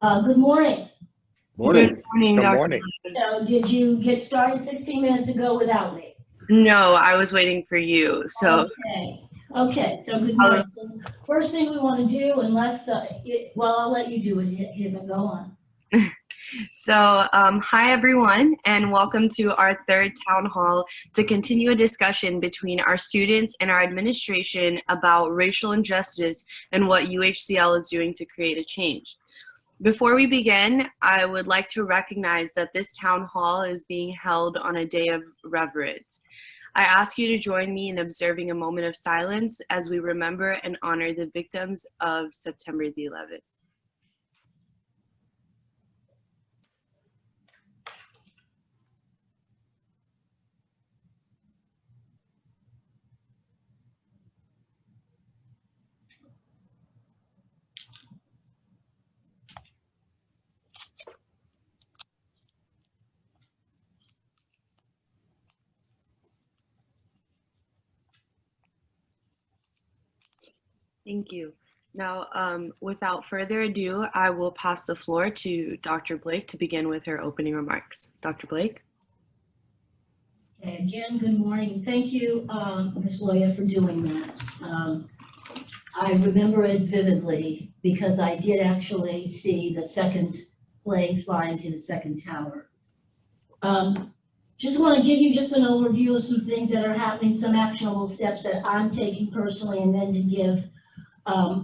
Good morning. Good Morning. morning, Good Dr. morning. So did you get started 16 minutes ago without me? No, I was waiting for you. Okay, so good I'll- morning. So first thing we want to do, unless, I'll let you do it, Hiba, go on. Hi everyone, and welcome to our third town hall to continue a discussion between our students and our administration about racial injustice and what UHCL is doing to create a change. Before we begin, I would like to recognize that this town hall is being held on a day of reverence. I ask you to join me in observing a moment of silence as we remember and honor the victims of September the 11th. Thank you. Now, without further ado, I will pass the floor to Dr. Blake to begin with her opening remarks. Dr. Blake? Okay, again, good morning. Thank you, Ms. Loya, for doing that. I remember it vividly because I did actually see the second plane fly into the second tower. Just want to give you just an overview of some things that are happening, some actionable steps that I'm taking personally, and then to give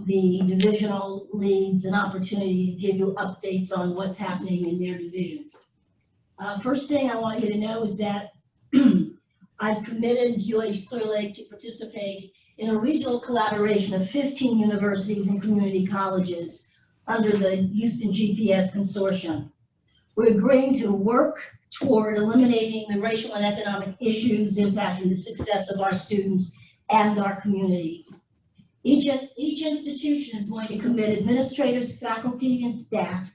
the divisional leads an opportunity to give you updates on what's happening in their divisions. First thing I want you to know is that I've committed UH Clear Lake to participate in a regional collaboration of 15 universities and community colleges under the Houston GPS Consortium. We're agreeing to work toward eliminating the racial and economic issues impacting the success of our students and our communities. Each institution is going to commit administrators, faculty, and staff,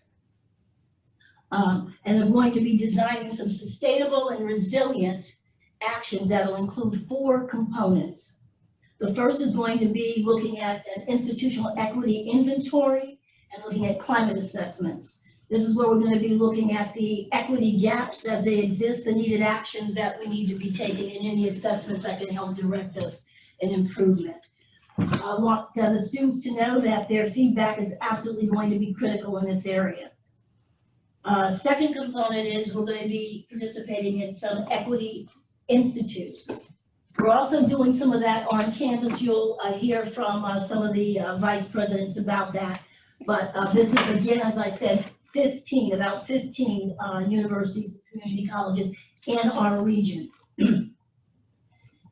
and they're going to be designing some sustainable and resilient actions that will include 4 components. The first is going to be looking at an institutional equity inventory and looking at climate assessments. This is where we're going to be looking at the equity gaps as they exist, the needed actions that we need to be taking, and any assessments that can help direct us in improvement. I want the students to know that their feedback is absolutely going to be critical in this area. Second component is we're going to be participating in some equity institutes. We're also doing some of that on campus. You'll hear from some of the vice presidents about that. But this is, again, as I said, about 15 universities, community colleges in our region.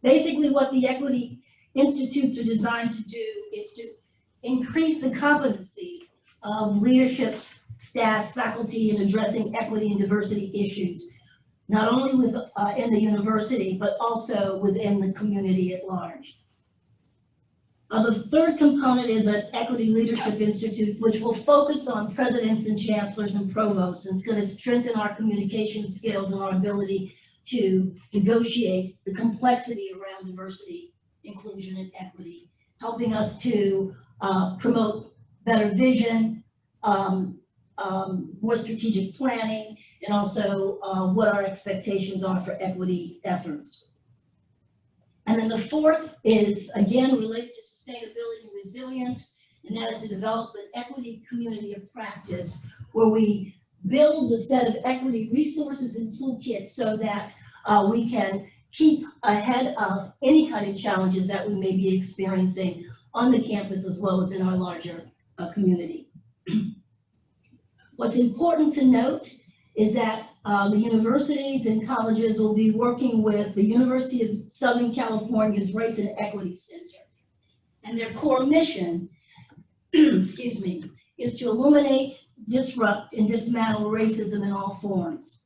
Basically, what the equity institutes are designed to do is to increase the competency of leadership, staff, faculty in addressing equity and diversity issues, not only in the university, but also within the community at large. The third component is an Equity Leadership Institute, which will focus on presidents and chancellors and provosts, and it's going to strengthen our communication skills and our ability to negotiate the complexity around diversity, inclusion, and equity, helping us to promote better vision, more strategic planning, and also what our expectations are for equity efforts. And then the fourth is, again, related to sustainability and resilience, and that is to develop an equity community of practice where we build a set of equity resources and toolkits so that we can keep ahead of any kind of challenges that we may be experiencing on the campus as well as in our larger community. What's important to note is that the universities and colleges will be working with the University of Southern California's Race and Equity Center. And their core mission, excuse me, is to illuminate, disrupt, and dismantle racism in all forms.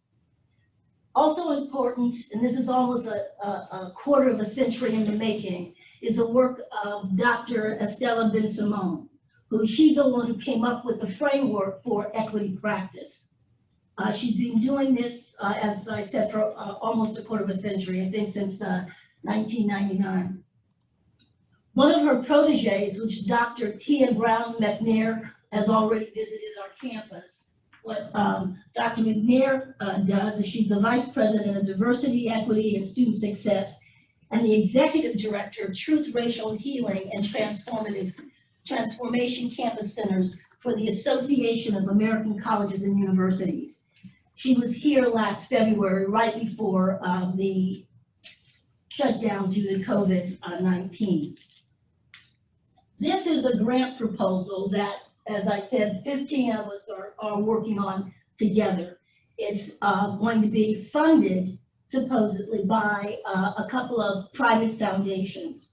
Also important, and this is almost a quarter of a century in the making, is the work of Dr. Estela Ben-Simon, she's the one who came up with the framework for equity practice. She's been doing this, as I said, for almost a quarter of a century, I think since 1999. One of her proteges, which is Dr. Tia Brown McNair, has already visited our campus, what Dr. McNair does is she's the Vice President of Diversity, Equity, and Student Success, and the Executive Director of Truth, Racial Healing, and Transformation Campus Centers for the Association of American Colleges and Universities. She was here last February, right before the shutdown due to COVID-19. This is a grant proposal that, as I said, 15 of us are working on together. It's going to be funded supposedly by a couple of private foundations.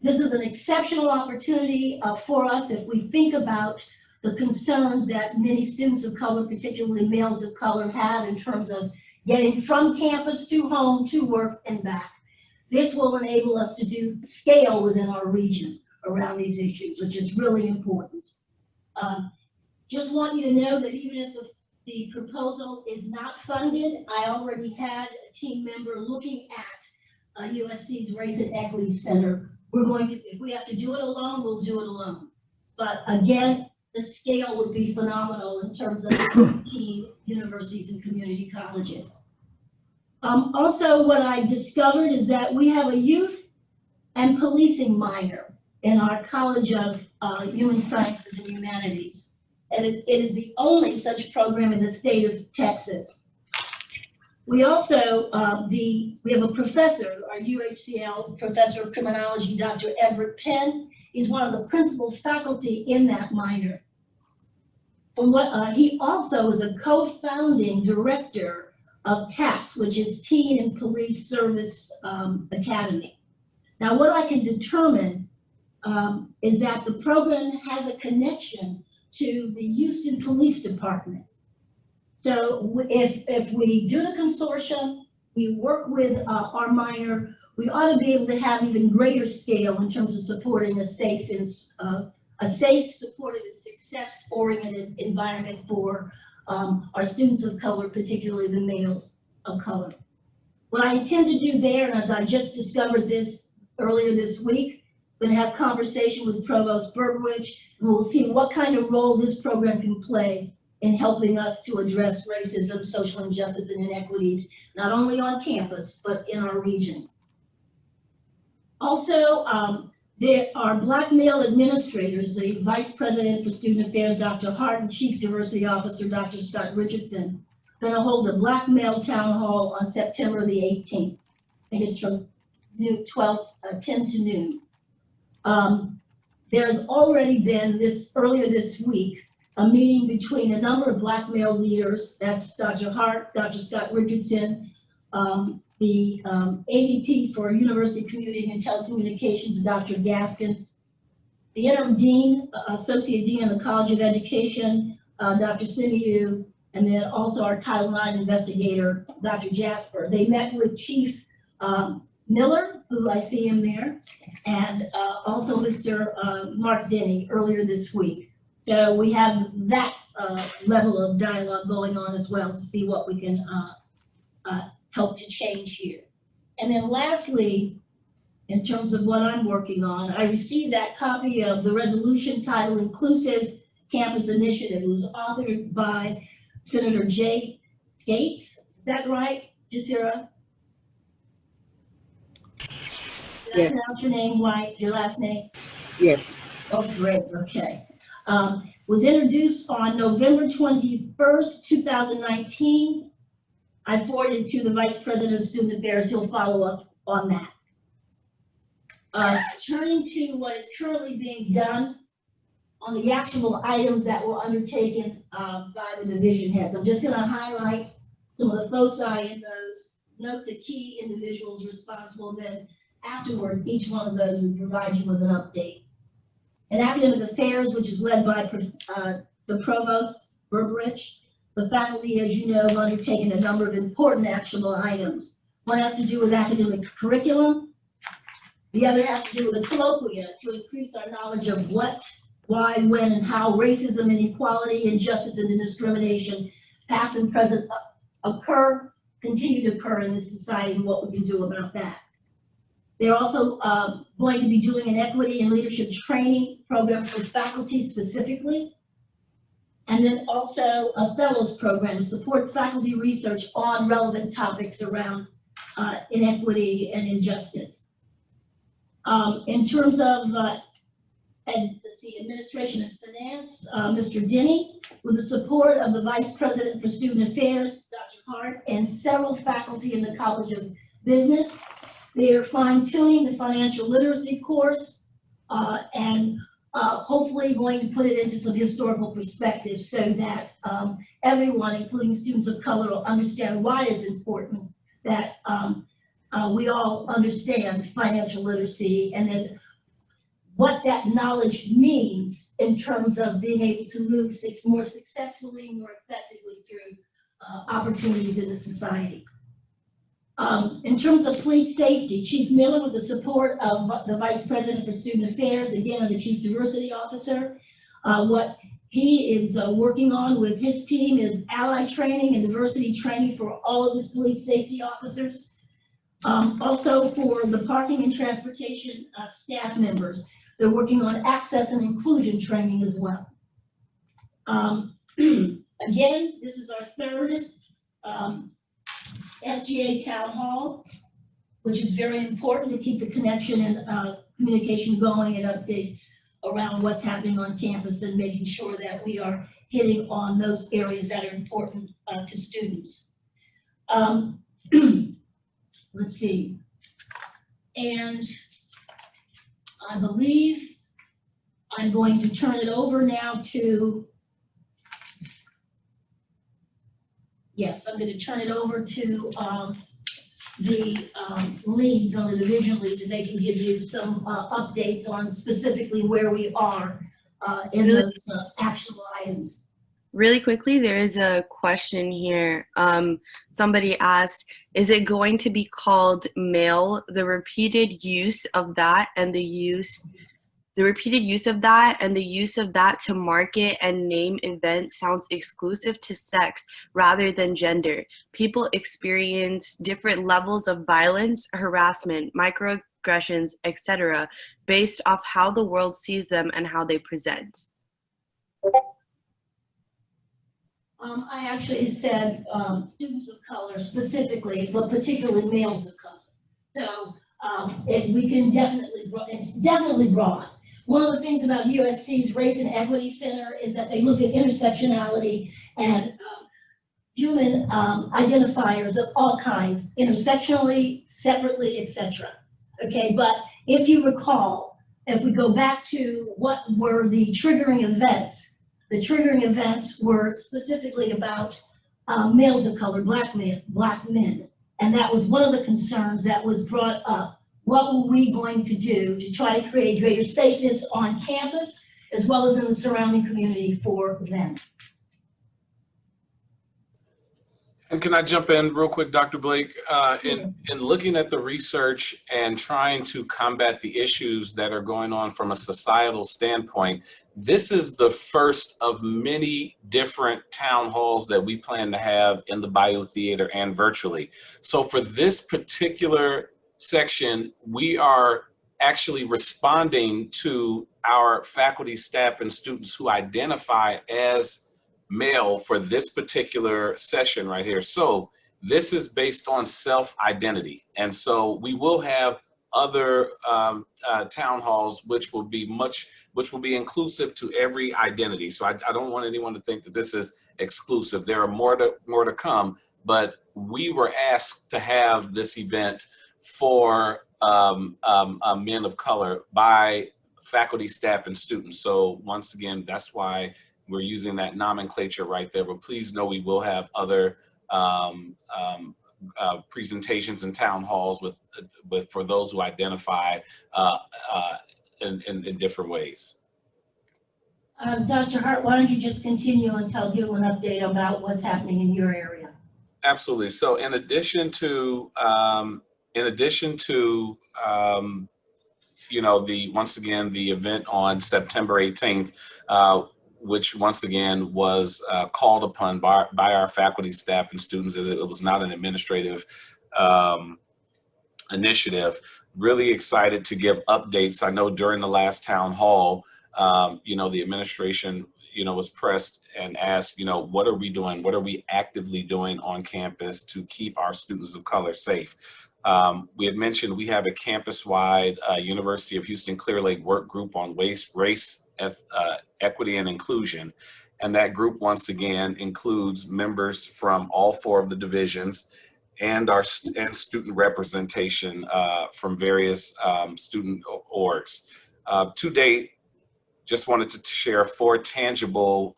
This is an exceptional opportunity for us if we think about the concerns that many students of color, particularly males of color, have in terms of getting from campus to home, to work, and back. This will enable us to do scale within our region around these issues, which is really important. Just want you to know that even if the proposal is not funded, I already had a team member looking at USC's Race and Equity Center. We're going to, if we have to do it alone, we'll do it alone. But again, the scale would be phenomenal in terms of 15 universities and community colleges. Also, what I discovered is that we have a youth and policing minor in our College of Human Sciences and Humanities. And it is the only such program in the state of Texas. We also, we have a professor, our UHCL professor of criminology, Dr. Everett Penn. He's one of the principal faculty in that minor. From what, he also is a co-founding director of TAPS, which is Teen and Police Service Academy. Now, what I can determine is that the program has a connection to the Houston Police Department. So if we do the consortium, we work with our minor, we ought to be able to have even greater scale in terms of supporting a safe, supportive, and success-oriented environment for our students of color, particularly the males of color. What I intend to do there, and as I just discovered this earlier this week, I'm going to have conversation with Provost Burbridge, and we'll see what kind of role this program can play in helping us to address racism, social injustice, and inequities, not only on campus, but in our region. Also, there are Black male administrators, the Vice President for Student Affairs, Dr. Hart, and Chief Diversity Officer, Dr. Scott Richardson, going to hold a Black male town hall on September the 18th. I think it's from 10 to noon. There's already been earlier this week, a meeting between a number of Black male leaders. That's Dr. Hart, Dr. Scott Richardson, the AVP for University Community and Telecommunications, Dr. Gaskins, the interim dean, associate dean of the College of Education, Dr. Simiyu, and then also our Title IX investigator, Dr. Jasper. They met with Chief Miller, who I see him there, and also Mr. Mark Denny earlier this week. So we have that level of dialogue going on as well to see what we can help to change here. And then lastly, in terms of what I'm working on, I received that copy of the resolution titled Inclusive Campus Initiative. It was authored by Senator Jay Gates. Is that right, Jasira? Did I pronounce your name right, your last name? Yes. Oh, great, okay. Was introduced on November 21st, 2019. I forwarded to the Vice President of Student Affairs. He'll follow up on that. Turning to what is currently being done on the actual items that were undertaken by the division heads. I'm just going to highlight some of the foci in those, note the key individuals responsible, then afterwards, each one of those will provide you with an update. In academic affairs, which is led by the Provost Burbridge, the faculty, as you know, have undertaken a number of important actionable items. One has to do with academic curriculum. The other has to do with the colloquia to increase our knowledge of what, why, when, and how racism, inequality, injustice, and discrimination, past and present, continue to occur in this society, and what we can do about that. They're also going to be doing an equity and leadership training program for faculty specifically. And then also a fellows program to support faculty research on relevant topics around inequity and injustice. In terms of administration and finance, Mr. Denny, with the support of the Vice President for Student Affairs, Dr. Hart, and several faculty in the College of Business, they are fine-tuning the financial literacy course and hopefully going to put it into some historical perspective so that everyone, including students of color, will understand why it's important that we all understand financial literacy and then what that knowledge means in terms of being able to move more successfully, more effectively through opportunities in the society. In terms of police safety, Chief Miller, with the support of the Vice President for Student Affairs, again, and the Chief Diversity Officer, what he is working on with his team is ally training and diversity training for all of his police safety officers. Also for the parking and transportation staff members, they're working on access and inclusion training as well. Again, this is our third SGA Town Hall, which is very important to keep the connection and communication going and updates around what's happening on campus and making sure that we are hitting on those areas that are important to students. Let's see. And I believe I'm going to turn it over now to, yes, I'm going to turn it over to the leads on the division leads, and they can give you some updates on specifically where we are in those actionable items. Really quickly, there is a question here. Somebody asked, is it going to be called mail? The repeated use of that and the use of that to market and name events sounds exclusive to sex rather than gender. People experience different levels of violence, harassment, microaggressions, etc., based off how the world sees them and how they present. I actually said students of color specifically, but particularly males of color. So we can definitely, it's definitely broad. One of the things about USC's Race and Equity Center is that they look at intersectionality and human identifiers of all kinds, intersectionally, separately, etc. Okay, but if you recall, if we go back to what were the triggering events were specifically about males of color, black men. And that was one of the concerns that was brought up. What were we going to do to try to create greater safeness on campus as well as in the surrounding community for them? And can I jump in real quick, Dr. Blake? In looking at the research and trying to combat the issues that are going on from a societal standpoint, this is the first of many different town halls that we plan to have in the Biotheater and virtually. So for this particular section, we are actually responding to our faculty, staff, and students who identify as male for this particular session right here. So this is based on self-identity. And so we will have other town halls which will be inclusive to every identity. So I don't want anyone to think that this is exclusive. There are more to come, but we were asked to have this event for men of color by faculty, staff, and students. So once again, that's why we're using that nomenclature right there, but please know we will have other presentations in town halls for those who identify in different ways. Dr. Hart, why don't you just continue and give an update about what's happening in your area? Absolutely. So in addition to once again, the event on September 18th, which once again was called upon by our faculty, staff, and students, as it was not an administrative initiative. Really excited to give updates. I know during the last town hall, the administration, was pressed and asked, what are we doing? What are we actively doing on campus to keep our students of color safe? We had mentioned we have a campus-wide University of Houston Clear Lake work group on race, equity, and inclusion. And that group, once again, includes members from all 4 of the divisions and student representation from various student orgs. To date, just wanted to share 4 tangible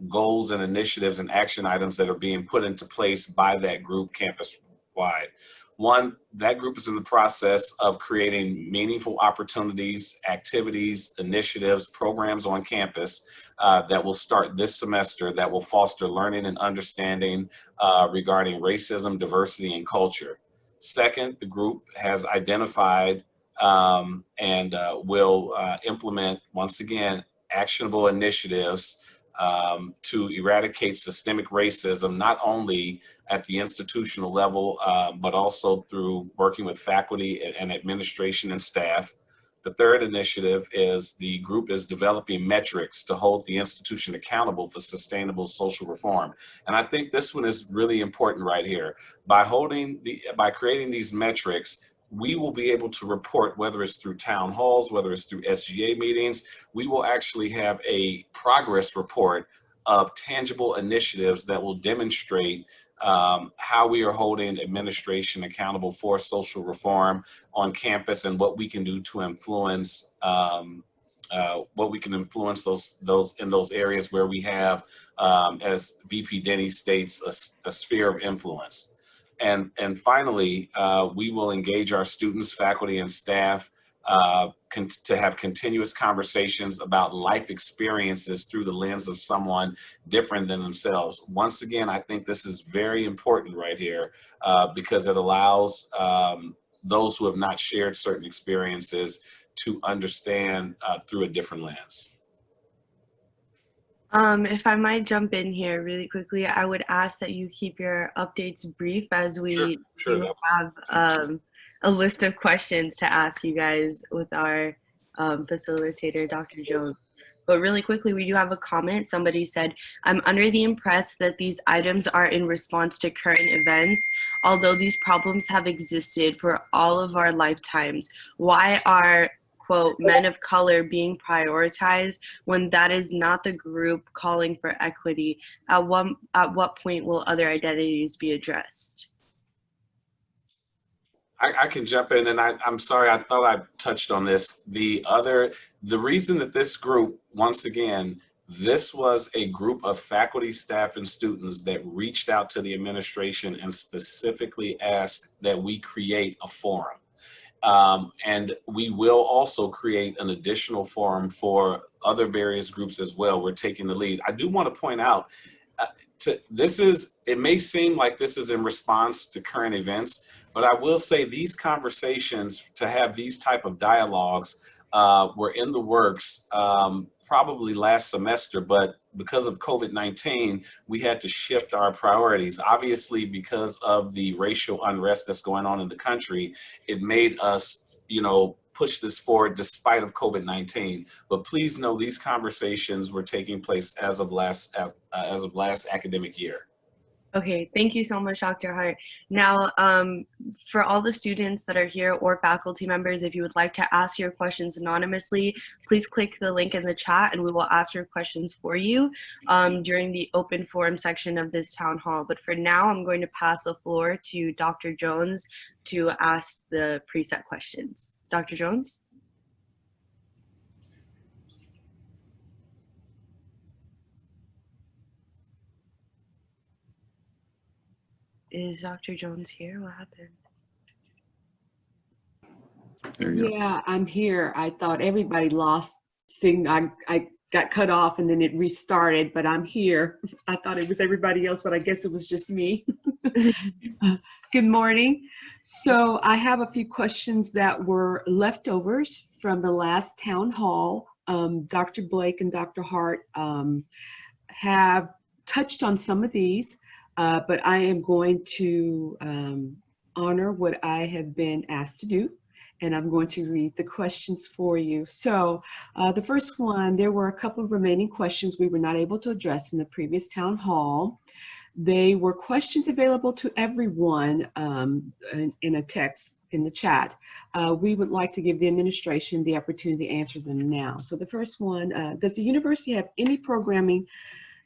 goals and initiatives and action items that are being put into place by that group campus-wide. One, that group is in the process of creating meaningful opportunities, activities, initiatives, programs on campus that will start this semester that will foster learning and understanding regarding racism, diversity, and culture. Second, the group has identified and will implement, once again, actionable initiatives to eradicate systemic racism, not only at the institutional level, but also through working with faculty and administration and staff. The third initiative is the group is developing metrics to hold the institution accountable for sustainable social reform. And I think this one is really important right here. By creating these metrics, we will be able to report, whether it's through town halls, whether it's through SGA meetings, we will actually have a progress report of tangible initiatives that will demonstrate how we are holding administration accountable for social reform on campus and what we can do to influence those in those areas where we have, as VP Denny states, a sphere of influence. And finally, we will engage our students, faculty, and staff to have continuous conversations about life experiences through the lens of someone different than themselves. Once again, I think this is very important right here because it allows those who have not shared certain experiences to understand through a different lens. If I might jump in here really quickly, I would ask that you keep your updates brief as we Sure. have a list of questions to ask you guys with our facilitator, Dr. Jones. But really quickly, we do have a comment. Somebody said, I'm under the impression that these items are in response to current events. Although these problems have existed for all of our lifetimes, why are, quote, men of color being prioritized when that is not the group calling for equity? At what point will other identities be addressed? I can jump in, and I'm sorry, I thought I touched on this. The reason that this group, once again, this was a group of faculty, staff, and students that reached out to the administration and specifically asked that we create a forum. And we will also create an additional forum for other various groups as well. We're taking the lead. I do want to point out, it may seem like this is in response to current events, but I will say these conversations, to have these type of dialogues, were in the works probably last semester, but because of COVID-19, we had to shift our priorities. Obviously, because of the racial unrest that's going on in the country, it made us, push this forward despite of COVID-19. But please know these conversations were taking place as of last academic year. Okay, thank you so much, Dr. Hart. Now, for all the students that are here or faculty members, if you would like to ask your questions anonymously, please click the link in the chat and we will ask your questions for you during the open forum section of this town hall. But for now, I'm going to pass the floor to Dr. Jones to ask the preset questions. Dr. Jones? Is Dr. Jones here? What happened? There you go. Yeah, I'm here. I thought everybody lost signal. I got cut off and then it restarted, but I'm here. I thought it was everybody else, but I guess it was just me. Good morning. So I have a few questions that were leftovers from the last town hall. Dr. Blake and Dr. Hart have touched on some of these, but I am going to honor what I have been asked to do and I'm going to read the questions for you. So the first one, there were a couple of remaining questions we were not able to address in the previous town hall. They were questions available to everyone in a text in the chat. We would like to give the administration the opportunity to answer them now. So the first one, does the university have any programming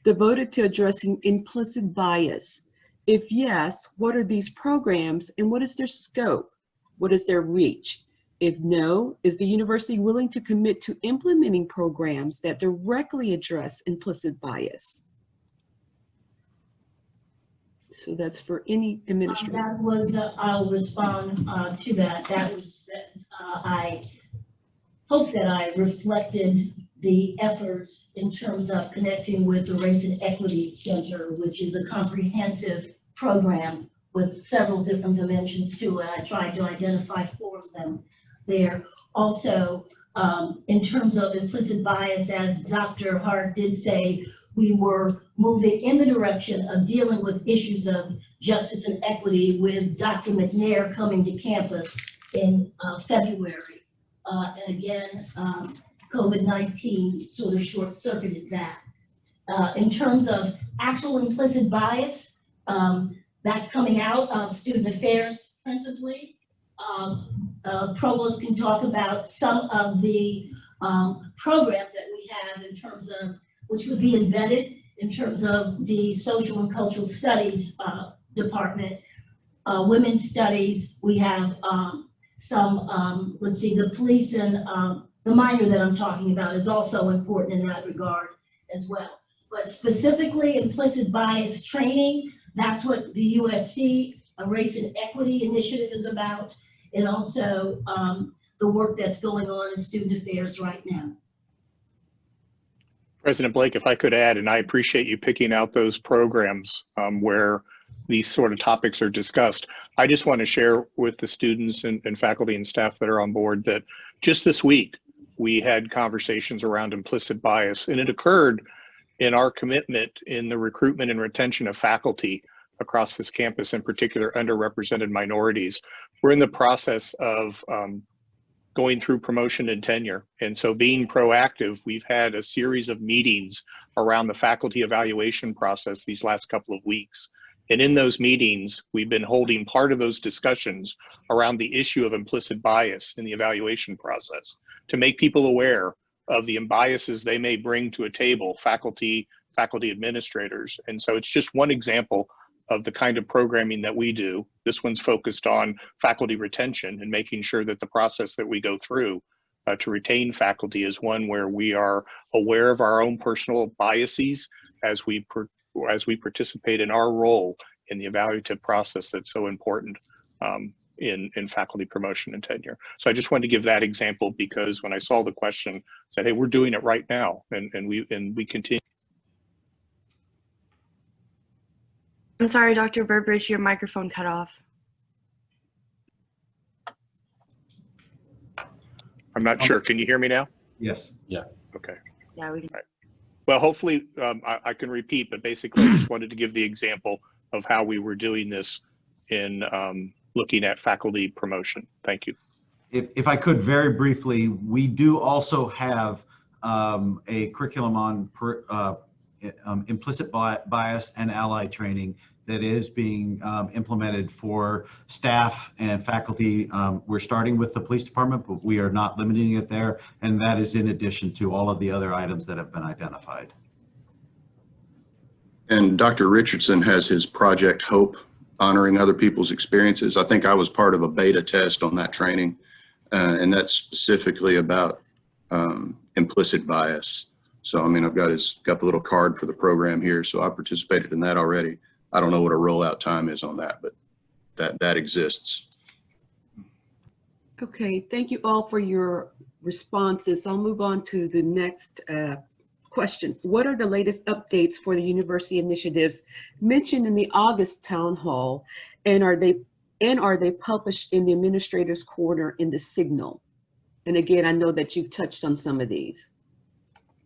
devoted to addressing implicit bias? If yes, what are these programs and what is their scope? What is their reach? If no, is the university willing to commit to implementing programs that directly address implicit bias? So that's for any administrator. That was, I'll respond to that. That was, I hope that I reflected the efforts in terms of connecting with the Race and Equity Center, which is a comprehensive program with several different dimensions to it. I tried to identify 4 of them there. Also, in terms of implicit bias, as Dr. Hart did say, we were moving in the direction of dealing with issues of justice and equity with Dr. McNair coming to campus in February. And again, COVID-19 sort of short-circuited that. In terms of actual implicit bias, that's coming out of student affairs principally. Provost can talk about some of the programs that we have in terms of, which would be embedded in terms of the social and cultural studies department. Women's studies, we have some, let's see, the police and the minor that I'm talking about is also important in that regard as well. But specifically implicit bias training, that's what the USC Race and Equity Initiative is about, and also the work that's going on in student affairs right now. President Blake, if I could add, and I appreciate you picking out those programs where these sort of topics are discussed. I just want to share with the students and faculty and staff that are on board that just this week, we had conversations around implicit bias, and it occurred in our commitment in the recruitment and retention of faculty across this campus, in particular underrepresented minorities. We're in the process of going through promotion and tenure. And so being proactive, we've had a series of meetings around the faculty evaluation process these last couple of weeks. And in those meetings, we've been holding part of those discussions around the issue of implicit bias in the evaluation process to make people aware of the biases they may bring to a table, faculty administrators. And so it's just one example of the kind of programming that we do. This one's focused on faculty retention and making sure that the process that we go through to retain faculty is one where we are aware of our own personal biases as we participate in our role in the evaluative process that's so important in faculty promotion and tenure. So I just wanted to give that example because when I saw the question, I said, hey, we're doing it right now, and we continue. I'm sorry, Dr. Burbridge, your microphone cut off. I'm not sure. Can you hear me now? Yes. Yeah. Okay. Yeah, we can. Right. Well, hopefully I can repeat, but basically I just wanted to give the example of how we were doing this in looking at faculty promotion. Thank you. If I could very briefly, we do also have a curriculum on implicit bias and ally training that is being implemented for staff and faculty. We're starting with the police department, but we are not limiting it there. And that is in addition to all of the other items that have been identified. And Dr. Richardson has his Project Hope, honoring other people's experiences. I think I was part of a beta test on that training, and that's specifically about implicit bias. So, I mean, I've got the little card for the program here, so I participated in that already. I don't know what a rollout time is on that, but that exists. Okay, thank you all for your responses. I'll move on to the next question. What are the latest updates for the university initiatives mentioned in the August town hall, and are they published in the administrator's corner in the Signal? And again, I know that you've touched on some of these.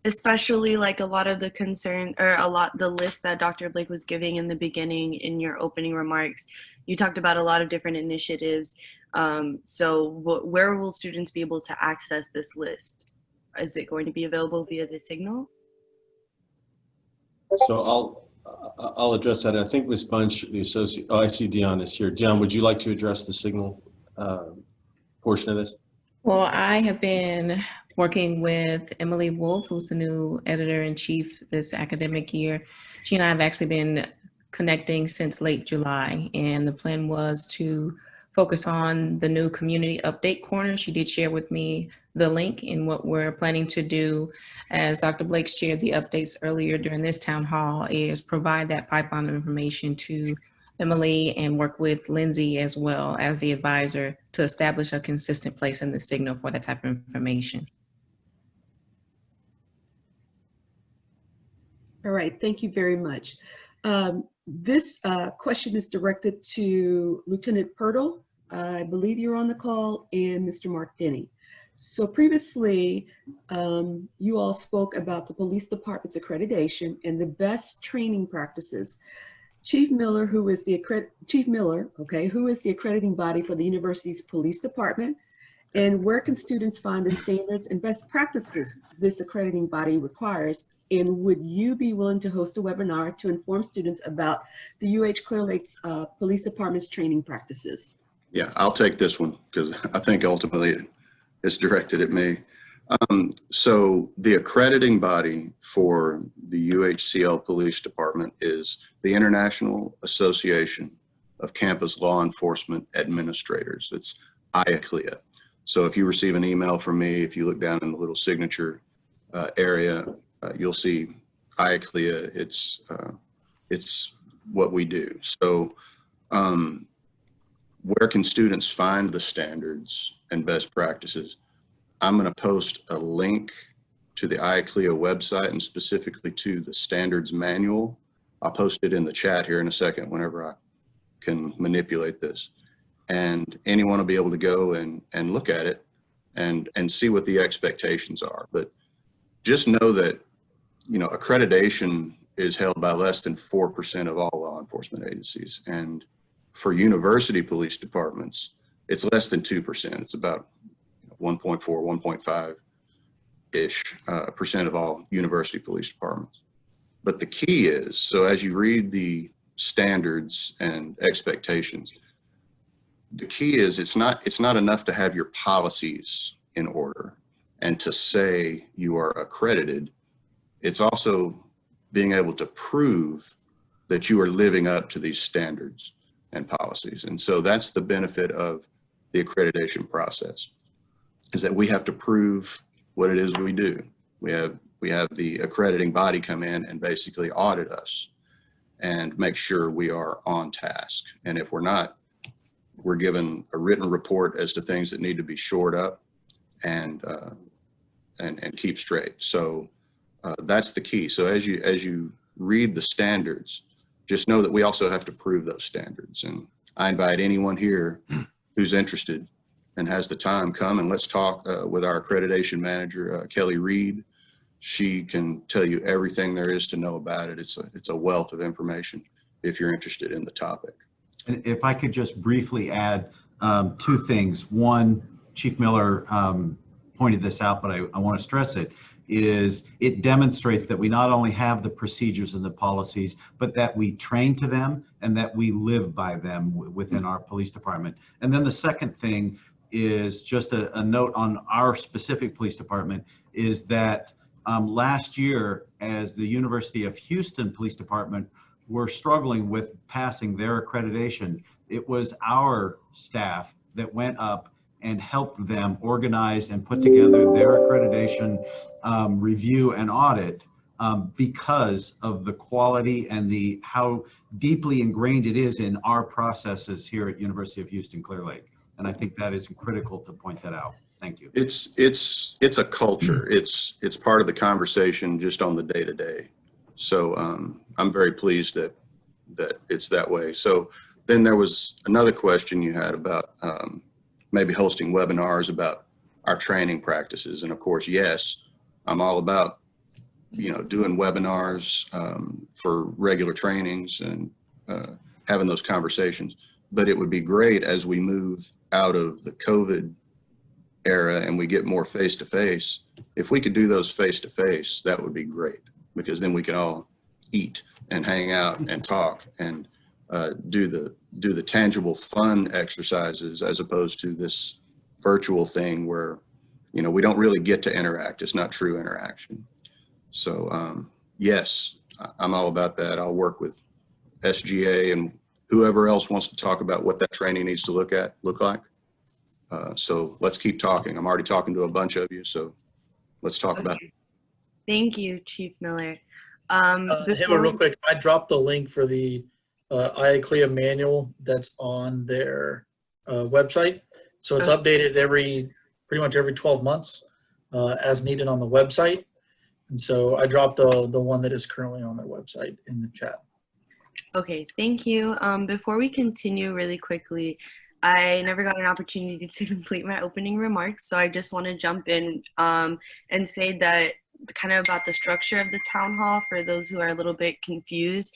especially like a lot of the concern or the list that Dr. Blake was giving in the beginning in your opening remarks. You talked about a lot of different initiatives. Where will students be able to access this list? Is it going to be available via the Signal? So I'll address that. I think Ms. Bunch, the associate, oh, I see Dion is here. Dion, would you like to address the Signal portion of this? Well, I have been working with Emily Wolf, who's the new editor-in-chief this academic year. She and I have actually been connecting since late July, and the plan was to focus on the new community update corner. She did share with me the link, and what we're planning to do, as Dr. Blake shared the updates earlier during this town hall, is provide that pipeline of information to Emily and work with Lindsay as well as the advisor to establish a consistent place in the Signal for that type of information. All right, thank you very much. This question is directed to Lieutenant Pirtle. I believe you're on the call, and Mr. Mark Denny. So previously, you all spoke about the police department's accreditation and the best training practices. Chief Miller, who is the accrediting body for the university's police department, and where can students find the standards and best practices this accrediting body requires? And would you be willing to host a webinar to inform students about the UH Clear Lake's Police Department's training practices? Yeah, I'll take this one because I think ultimately it's directed at me. So the accrediting body for the UHCL Police Department is the International Association of Campus Law Enforcement Administrators. It's IACLEA. So if you receive an email from me, if you look down in the little signature area, you'll see IACLEA. It's what we do. So where can students find the standards and best practices? I'm going to post a link to the IACLEA website and specifically to the standards manual. I'll post it in the chat here in a second whenever I can manipulate this. And anyone will be able to go and look at it and see what the expectations are. But just know that, you know, accreditation is held by less than 4% of all law enforcement agencies. And for university police departments, it's less than 2%. It's about 1.4, 1.5-ish percent of all university police departments. But the key is, so as you read the standards and expectations, the key is it's not enough to have your policies in order and to say you are accredited. It's also being able to prove that you are living up to these standards and policies. And so that's the benefit of the accreditation process, is that we have to prove what it is we do. We have the accrediting body come in and basically audit us and make sure we are on task. And if we're not, we're given a written report as to things that need to be shored up and keep straight. So that's the key. So as you read the standards, just know that we also have to prove those standards. And I invite anyone here who's interested and has the time, come and let's talk with our accreditation manager, Kelly Reed. She can tell you everything there is to know about it. It's a wealth of information if you're interested in the topic. And if I could just briefly add two things. One, Chief Miller pointed this out, but I want to stress it, is it demonstrates that we not only have the procedures and the policies, but that we train to them and that we live by them within our police department. And then the second thing is just a note on our specific police department, is that last year, as the University of Houston Police Department were struggling with passing their accreditation, it was our staff that went up and helped them organize and put together their accreditation review and audit because of the quality and how deeply ingrained it is in our processes here at University of Houston Clear Lake. And I think that is critical to point that out. Thank you. It's a culture. It's part of the conversation just on the day-to-day. So I'm very pleased that it's that way. So then there was another question you had about maybe hosting webinars about our training practices. And of course, yes, I'm all about doing webinars for regular trainings and having those conversations. But it would be great as we move out of the COVID era and we get more face-to-face. If we could do those face-to-face, that would be great, because then we can all eat and hang out and talk and do the tangible fun exercises, as opposed to this virtual thing where, we don't really get to interact. It's not true interaction. So yes, I'm all about that. I'll work with SGA and whoever else wants to talk about what that training needs to look like. So let's keep talking. I'm already talking to a bunch of you, so let's talk about it. Thank you, Chief Miller. Hima, real quick, I dropped the link for the IACLEA manual that's on their website. So it's updated pretty much every 12 months as needed on the website. And so I dropped the one that is currently on their website in the chat. Okay, thank you. Before we continue really quickly, I never got an opportunity to complete my opening remarks, so I just want to jump in and say that kind of about the structure of the town hall for those who are a little bit confused.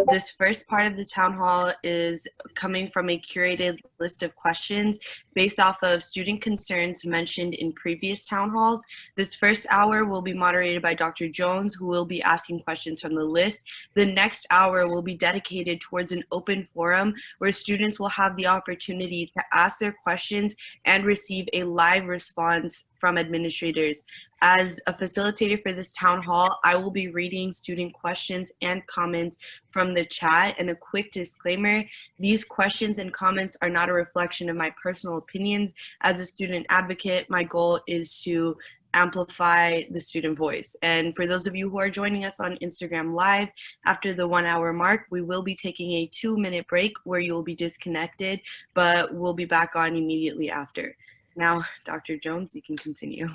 This first part of the town hall is coming from a curated list of questions based off of student concerns mentioned in previous town halls. This first hour will be moderated by Dr. Jones, who will be asking questions from the list. The next hour will be dedicated towards an open forum where students will have the opportunity to ask their questions and receive a live response from administrators. As a facilitator for this town hall, I will be reading student questions and comments from the chat. And a quick disclaimer, these questions and comments are not a reflection of my personal opinions. As a student advocate, my goal is to amplify the student voice. And for those of you who are joining us on Instagram Live, after the 1 hour mark, we will be taking a 2-minute break where you will be disconnected, but we'll be back on immediately after. Now, Dr. Jones, you can continue.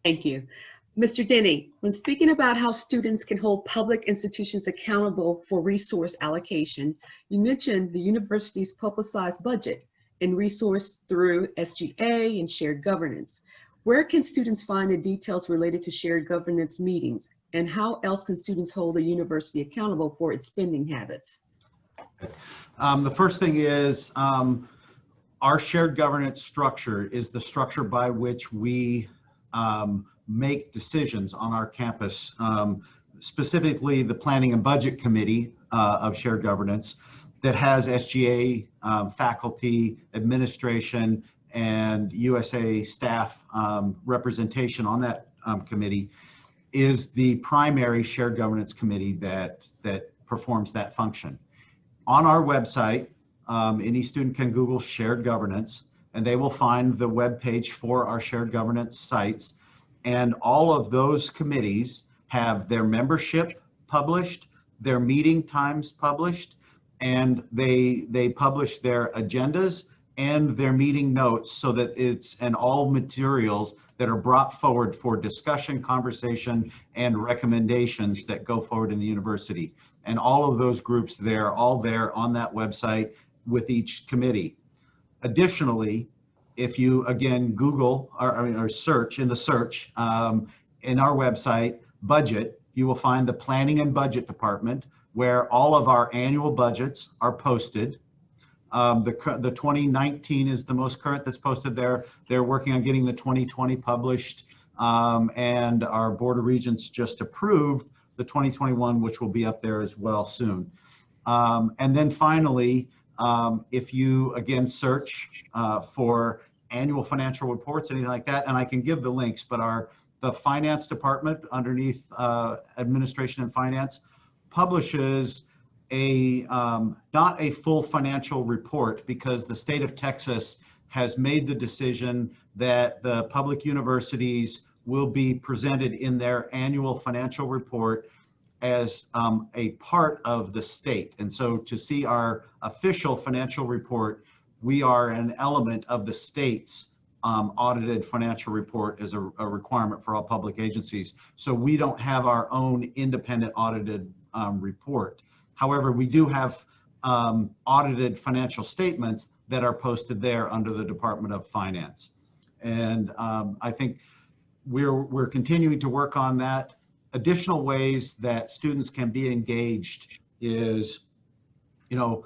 Thank you. Mr. Denny, when speaking about how students can hold public institutions accountable for resource allocation, you mentioned the university's publicized budget and resource through SGA and shared governance. Where can students find the details related to shared governance meetings, and how else can students hold a university accountable for its spending habits? The first thing is our shared governance structure is the structure by which we make decisions on our campus, specifically the Planning and Budget Committee of Shared Governance that has SGA faculty, administration, and USA staff representation on that committee, is the primary shared governance committee that performs that function. On our website, any student can Google shared governance, and they will find the web page for our shared governance sites. And all of those committees have their membership published, their meeting times published, and they publish their agendas and their meeting notes, so that and all materials that are brought forward for discussion, conversation, and recommendations that go forward in the university. And all of those groups there, all there on that website with each committee. Additionally, if you again Google or search in the search in our website budget, you will find the Planning and Budget Department, where all of our annual budgets are posted. The 2019 is the most current that's posted there. They're working on getting the 2020 published, and our Board of Regents just approved the 2021, which will be up there as well soon. And then finally, if you again search for annual financial reports, anything like that, and I can give the links, but the finance department underneath administration and finance publishes not a full financial report, because the state of Texas has made the decision that the public universities will be presented in their annual financial report as a part of the state. And so to see our official financial report, we are an element of the state's audited financial report as a requirement for all public agencies. So we don't have our own independent audited report. However, we do have audited financial statements that are posted there under the Department of Finance. And I think we're continuing to work on that. Additional ways that students can be engaged is, you know,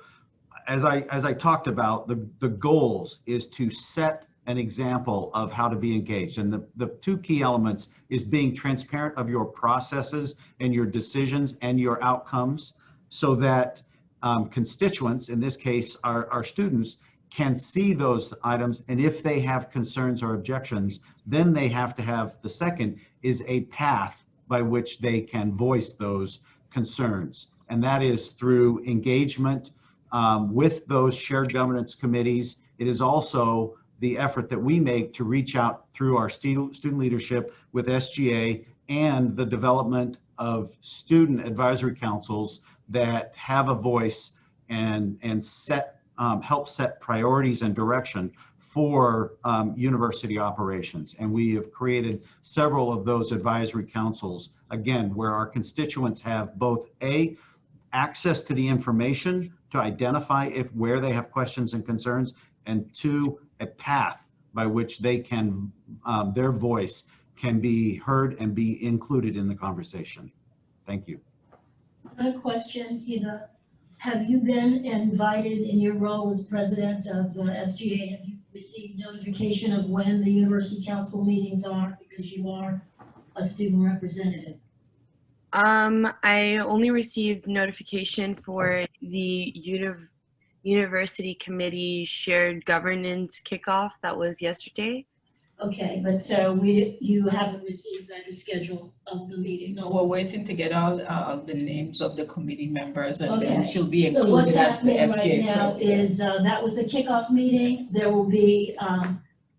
as I talked about, the goals is to set an example of how to be engaged. And the two key elements is being transparent of your processes and your decisions and your outcomes, so that constituents, in this case our students, can see those items, and if they have concerns or objections, then they have to have, the second is a path by which they can voice those concerns. And that is through engagement with those shared governance committees. It is also the effort that we make to reach out through our student leadership with SGA and the development of student advisory councils that have a voice and help set priorities and direction for university operations. And we have created several of those advisory councils, again, where our constituents have both access to the information to identify where they have questions and concerns, and two, a path by which they can, their voice can be heard and be included in the conversation. Thank you. Another question, Eva. Have you been invited in your role as president of the SGA? Have you received notification of when the university council meetings are, because you are a student representative? I only received notification for the university committee shared governance kickoff that was yesterday. Okay, but so you haven't received the schedule of the meetings? No, we're waiting to get all the names of the committee members, and then Okay. she'll be So what's included as the happening right SGA now president. is that was a kickoff meeting. There will be,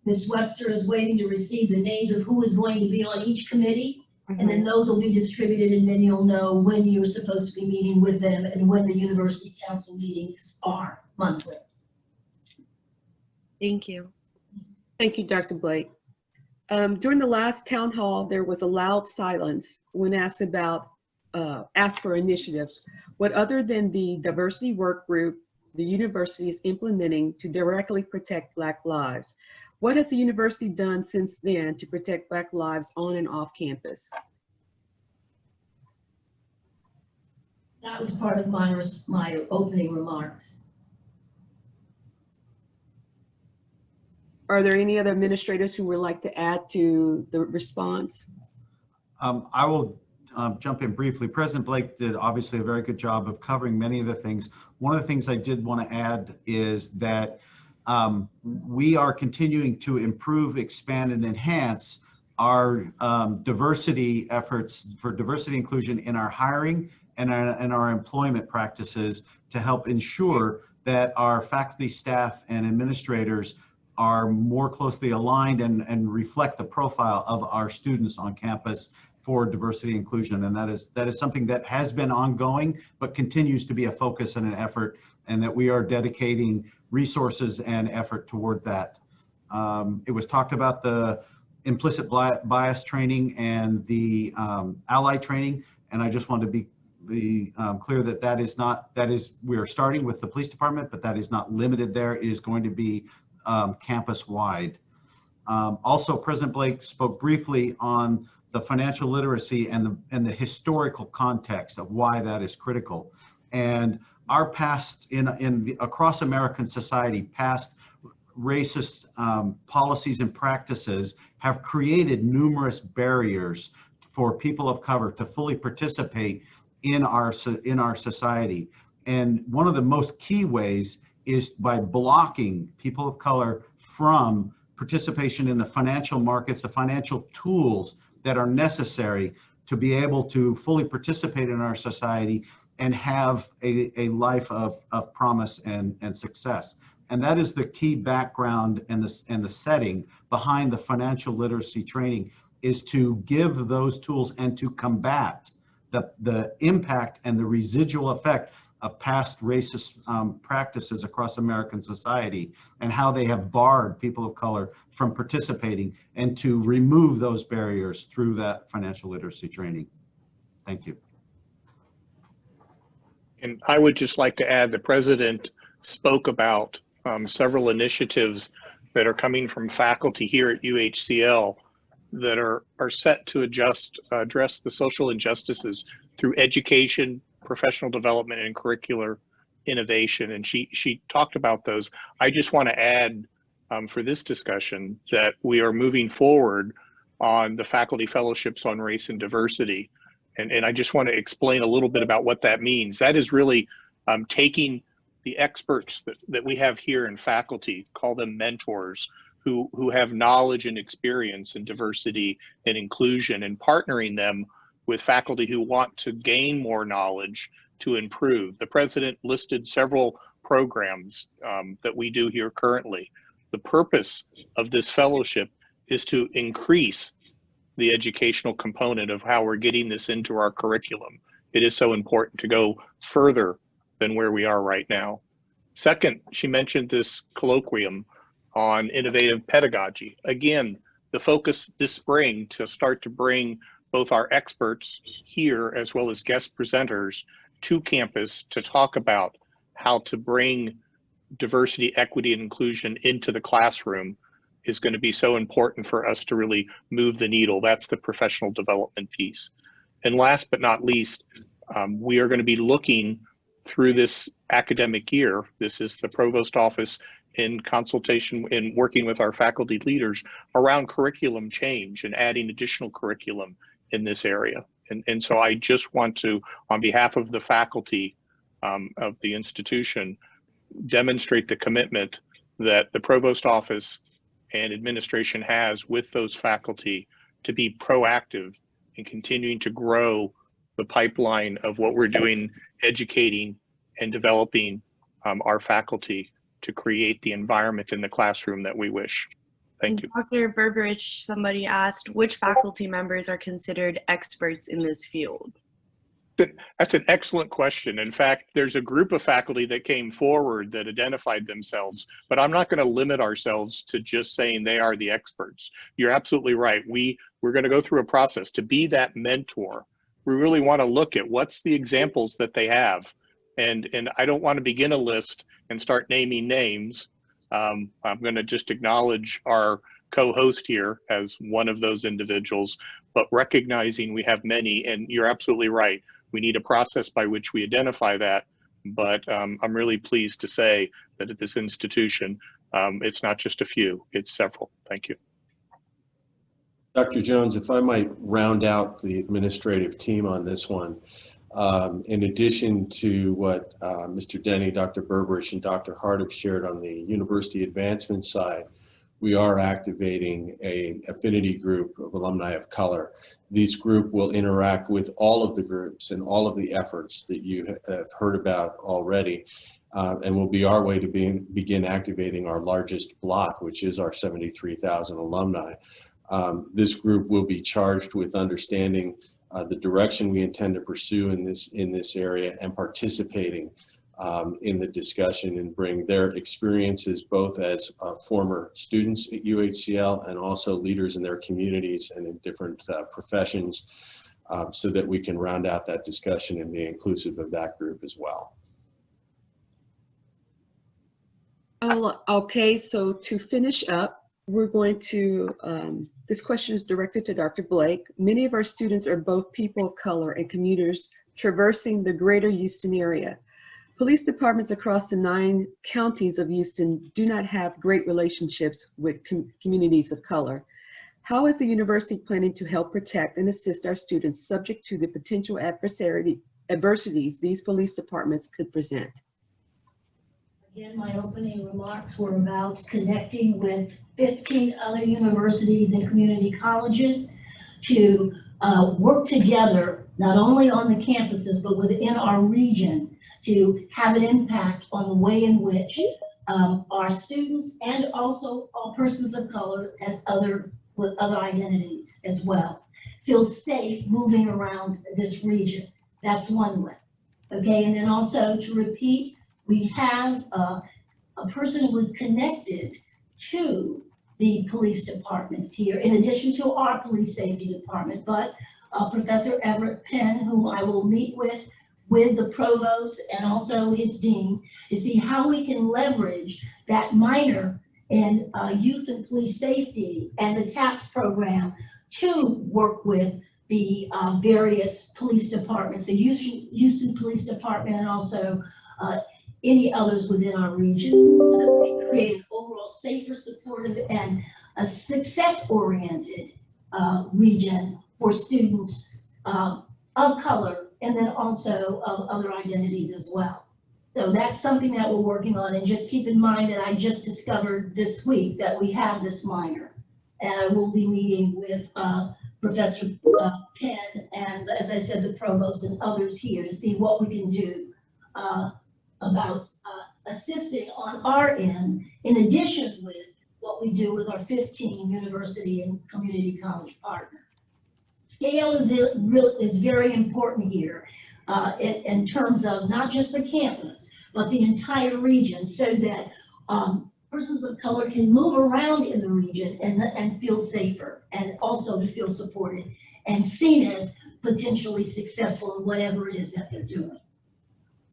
Ms. Webster is waiting to receive the names of who is going to be on each committee. And then those will be distributed, and then you'll know when you're supposed to be meeting with them and when the university council meetings are monthly. Thank you. Thank you, Dr. Blake. During the last town hall, there was a loud silence when asked for initiatives. What, other than the diversity work group the university is implementing to directly protect Black lives? What has the university done since then to protect Black lives on and off campus? That was part of my opening remarks. Are there any other administrators who would like to add to the response? I will jump in briefly. President Blake did obviously a very good job of covering many of the things. One of the things I did want to add is that we are continuing to improve, expand, and enhance our diversity efforts for diversity inclusion in our hiring and our employment practices to help ensure that our faculty, staff, and administrators are more closely aligned and reflect the profile of our students on campus for diversity inclusion. And that is something that has been ongoing, but continues to be a focus and an effort, and that we are dedicating resources and effort toward that. It was talked about the implicit bias training and the ally training, and I just wanted to be clear that we are starting with the police department, but that is not limited there. It is going to be campus-wide. Also, President Blake spoke briefly on the financial literacy and the historical context of why that is critical. And our past across American society, past racist policies and practices have created numerous barriers for people of color to fully participate in our society. And one of the most key ways is by blocking people of color from participation in the financial markets, the financial tools that are necessary to be able to fully participate in our society and have a life of promise and success. And that is the key background and the setting behind the financial literacy training, is to give those tools and to combat the impact and the residual effect of past racist practices across American society and how they have barred people of color from participating, and to remove those barriers through that financial literacy training. Thank you. And I would just like to add, the president spoke about several initiatives that are coming from faculty here at UHCL that are set to address the social injustices through education, professional development, and curricular innovation. And she talked about those. I just want to add for this discussion that we are moving forward on the faculty fellowships on race and diversity. And I just want to explain a little bit about what that means. That is really taking the experts that we have here in faculty, call them mentors, who have knowledge and experience in diversity and inclusion, and partnering them with faculty who want to gain more knowledge to improve. The president listed several programs that we do here currently. The purpose of this fellowship is to increase the educational component of how we're getting this into our curriculum. It is so important to go further than where we are right now. Second, she mentioned this colloquium on innovative pedagogy. Again, the focus this spring to start to bring both our experts here as well as guest presenters to campus to talk about how to bring diversity, equity, and inclusion into the classroom is going to be so important for us to really move the needle. That's the professional development piece. And last but not least, we are going to be looking through this academic year. This is the provost office in consultation and working with our faculty leaders around curriculum change and adding additional curriculum in this area. And so I just want to, on behalf of the faculty of the institution, demonstrate the commitment that the provost office and administration has with those faculty to be proactive in continuing to grow the pipeline of what we're doing, educating and developing our faculty to create the environment in the classroom that we wish. Thank you. Dr. Berberich, somebody asked, which faculty members are considered experts in this field? That's an excellent question. In fact, there's a group of faculty that came forward that identified themselves, but I'm not going to limit ourselves to just saying they are the experts. You're absolutely right. We're going to go through a process to be that mentor. We really want to look at what's the examples that they have. And I don't want to begin a list and start naming names. I'm going to just acknowledge our co-host here as one of those individuals, but recognizing we have many, and you're absolutely right. We need a process by which we identify that, but I'm really pleased to say that at this institution, it's not just a few, it's several. Thank you. Dr. Jones, if I might round out the administrative team on this one, in addition to what Mr. Denny, Dr. Berberich, and Dr. Hart have shared on the university advancement side, we are activating an affinity group of alumni of color. This group will interact with all of the groups and all of the efforts that you have heard about already, and will be our way to begin activating our largest block, which is our 73,000 alumni. This group will be charged with understanding the direction we intend to pursue in this area and participating in the discussion and bring their experiences both as former students at UHCL and also leaders in their communities and in different professions so that we can round out that discussion and be inclusive of that group as well. Okay, so to finish up, we're going to, this question is directed to Dr. Blake. Many of our students are both people of color and commuters traversing the greater Houston area. Police departments across the 9 counties of Houston do not have great relationships with communities of color. How is the university planning to help protect and assist our students subject to the potential adversities these police departments could present? Again, my opening remarks were about connecting with 15 other universities and community colleges to work together, not only on the campuses, but within our region to have an impact on the way in which our students and also all persons of color and with other identities as well feel safe moving around this region. That's one way. Okay, and then also to repeat, we have a person who is connected to the police departments here, in addition to our police safety department, but Professor Everett Penn, whom I will meet with the provost and also his dean to see how we can leverage that minor in youth and police safety and the TAPS program to work with the various police departments, the Houston Police Department, and also any others within our region, so that we can create an overall safer, supportive, and a success-oriented region for students of color, and then also of other identities as well. So that's something that we're working on, and just keep in mind that I just discovered this week that we have this minor, and I will be meeting with Professor Penn and, as I said, the provost and others here to see what we can do about assisting on our end, in addition with what we do with our 15 university and community college partners. Scale is very important here in terms of not just the campus, but the entire region, so that persons of color can move around in the region and feel safer, and also to feel supported and seen as potentially successful in whatever it is that they're doing.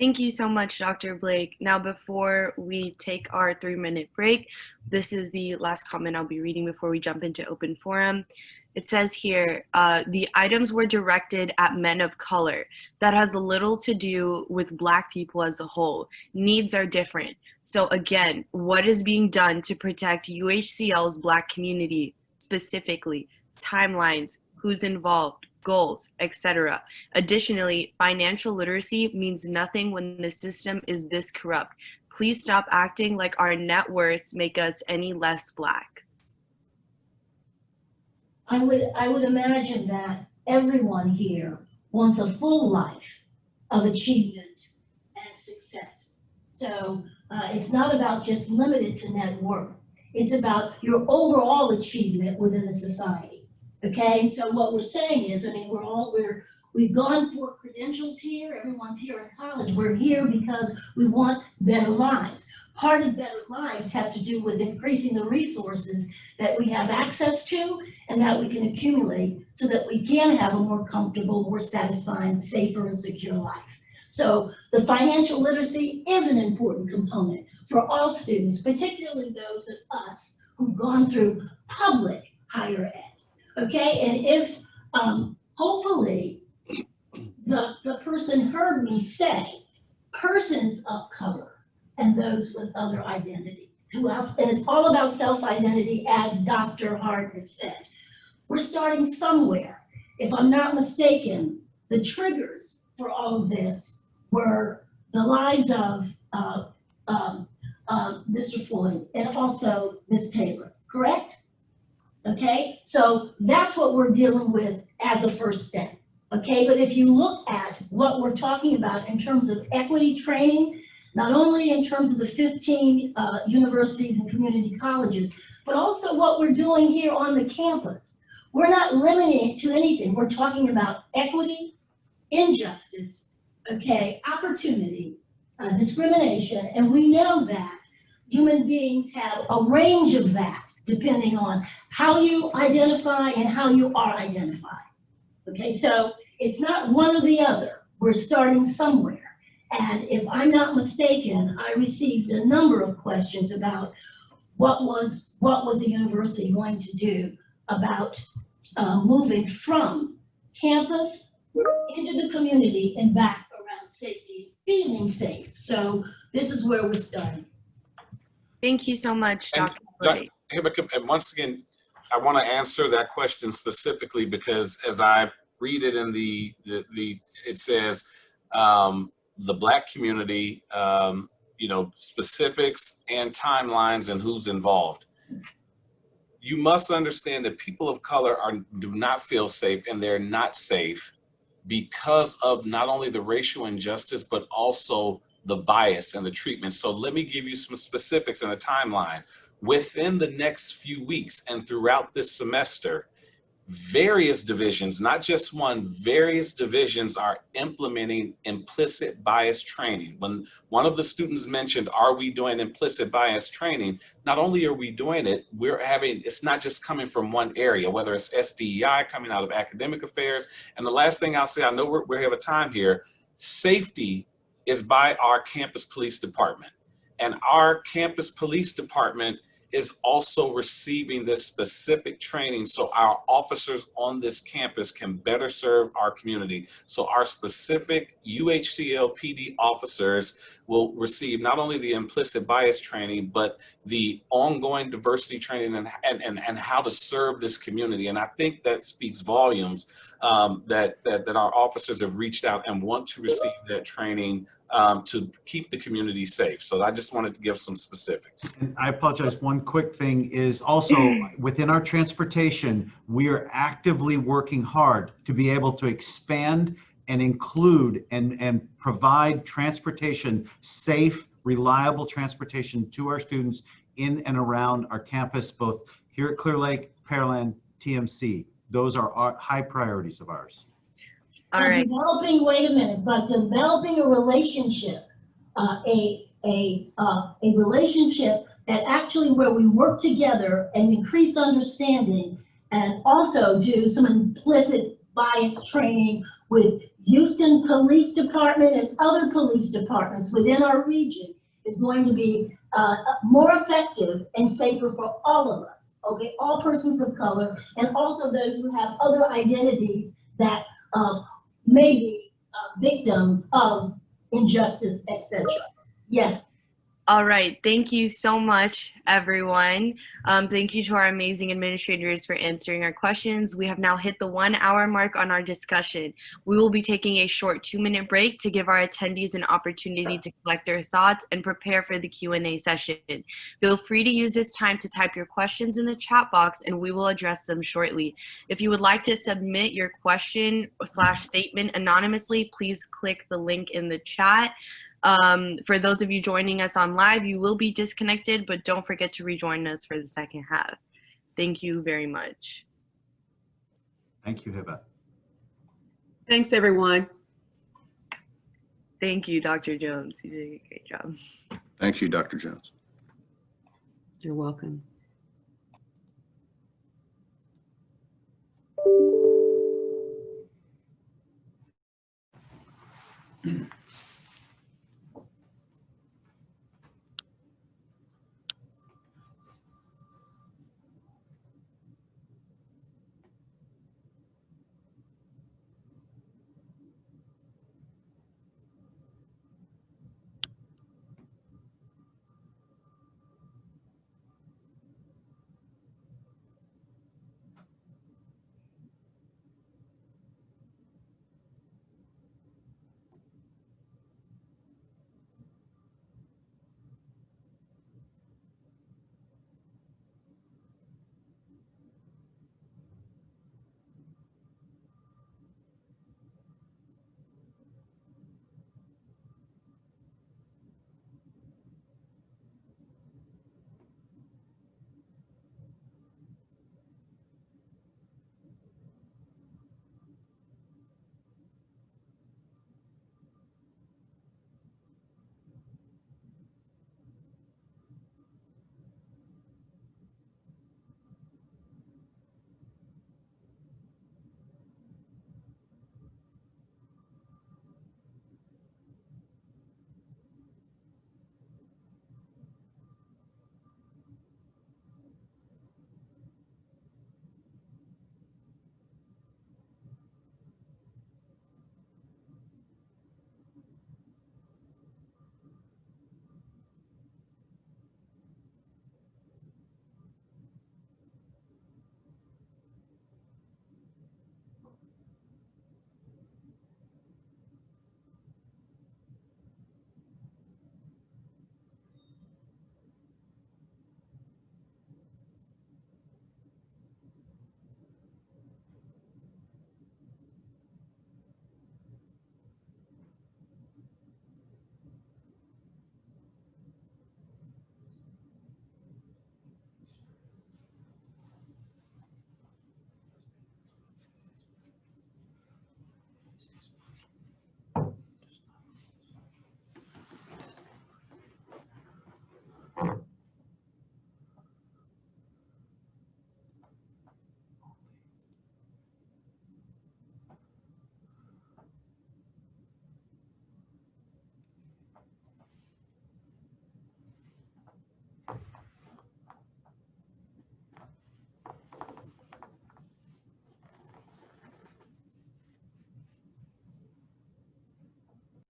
Thank you so much, Dr. Blake. Now, before we take our 3-minute break, this is the last comment I'll be reading before we jump into open forum. It says here, the items were directed at men of color. That has little to do with Black people as a whole. Needs are different. So again, what is being done to protect UHCL's Black community, specifically timelines, who's involved, goals, etc. Additionally, financial literacy means nothing when the system is this corrupt. Please stop acting like our net worths make us any less Black. I would imagine that everyone here wants a full life of achievement and success. So it's not about just limited to net worth. It's about your overall achievement within the society. Okay, so what we're saying is, I mean, we've gone for credentials here. Everyone's here in college. We're here because we want better lives. Part of better lives has to do with increasing the resources that we have access to and that we can accumulate so that we can have a more comfortable, more satisfying, safer, and secure life. So the financial literacy is an important component for all students, particularly those of us who've gone through public higher ed. Okay, and if hopefully the person heard me say persons of color and those with other identities. Who else? And it's all about self-identity, as Dr. Hart has said. We're starting somewhere. If I'm not mistaken, the triggers for all of this were the lives of Mr. Floyd and also Ms. Taylor, correct? Okay, so that's what we're dealing with as a first step. Okay, but if you look at what we're talking about in terms of equity training, not only in terms of the 15 universities and community colleges, but also what we're doing here on the campus. We're not limiting it to anything. We're talking about equity, injustice, okay, opportunity, discrimination, and we know that human beings have a range of that depending on how you identify and how you are identified. Okay, so it's not one or the other. We're starting somewhere. And if I'm not mistaken, I received a number of questions about what was the university going to do about moving from campus into the community and back around safety, feeling safe. So this is where we're starting. Thank you so much, And Dr. Blake. And once again, I want to answer that question specifically because as I read it in it says the Black community, you know, specifics and timelines and who's involved. You must understand that people of color do not feel safe, and they're not safe because of not only the racial injustice, but also the bias and the treatment. So let me give you some specifics and a timeline. Within the next few weeks and throughout this semester, various divisions, not just one, various divisions are implementing implicit bias training. When one of the students mentioned, are we doing implicit bias training? Not only are we doing it, it's not just coming from one area, whether it's SDEI coming out of academic affairs. And the last thing I'll say, I know we have a time here, safety is by our campus police department. And our campus police department is also receiving this specific training so our officers on this campus can better serve our community. So our specific UHCL PD officers will receive not only the implicit bias training, but the ongoing diversity training and how to serve this community. And I think that speaks volumes that our officers have reached out and want to receive that training to keep the community safe. So I just wanted to give some specifics. And I apologize, one quick thing is also within our transportation, we are actively working hard to be able to expand and include and provide transportation, safe, reliable transportation to our students in and around our campus, both here at Clear Lake, Pearland, TMC. Those are our high priorities of ours. All right. Wait a minute, but developing a relationship, a relationship that actually where we work together and increase understanding and also do some implicit bias training with Houston Police Department and other police departments within our region is going to be more effective and safer for all of us, okay? All persons of color and also those who have other identities that may be victims of injustice, etc. Yes. All right. Thank you so much, everyone. Thank you to our amazing administrators for answering our questions. We have now hit the 1 hour mark on our discussion. We will be taking a short 2-minute break to give our attendees an opportunity to collect their thoughts and prepare for the Q&A session. Feel free to use this time to type your questions in the chat box and we will address them shortly. If you would like to submit your question/statement anonymously, please click the link in the chat. For those of you joining us on live, you will be disconnected, but don't forget to rejoin us for the second half. Thank you very much. Thank you, Hiba. Thanks, everyone. Thank you, Dr. Jones. You did a great job. Thank you, Dr. Jones. You're welcome.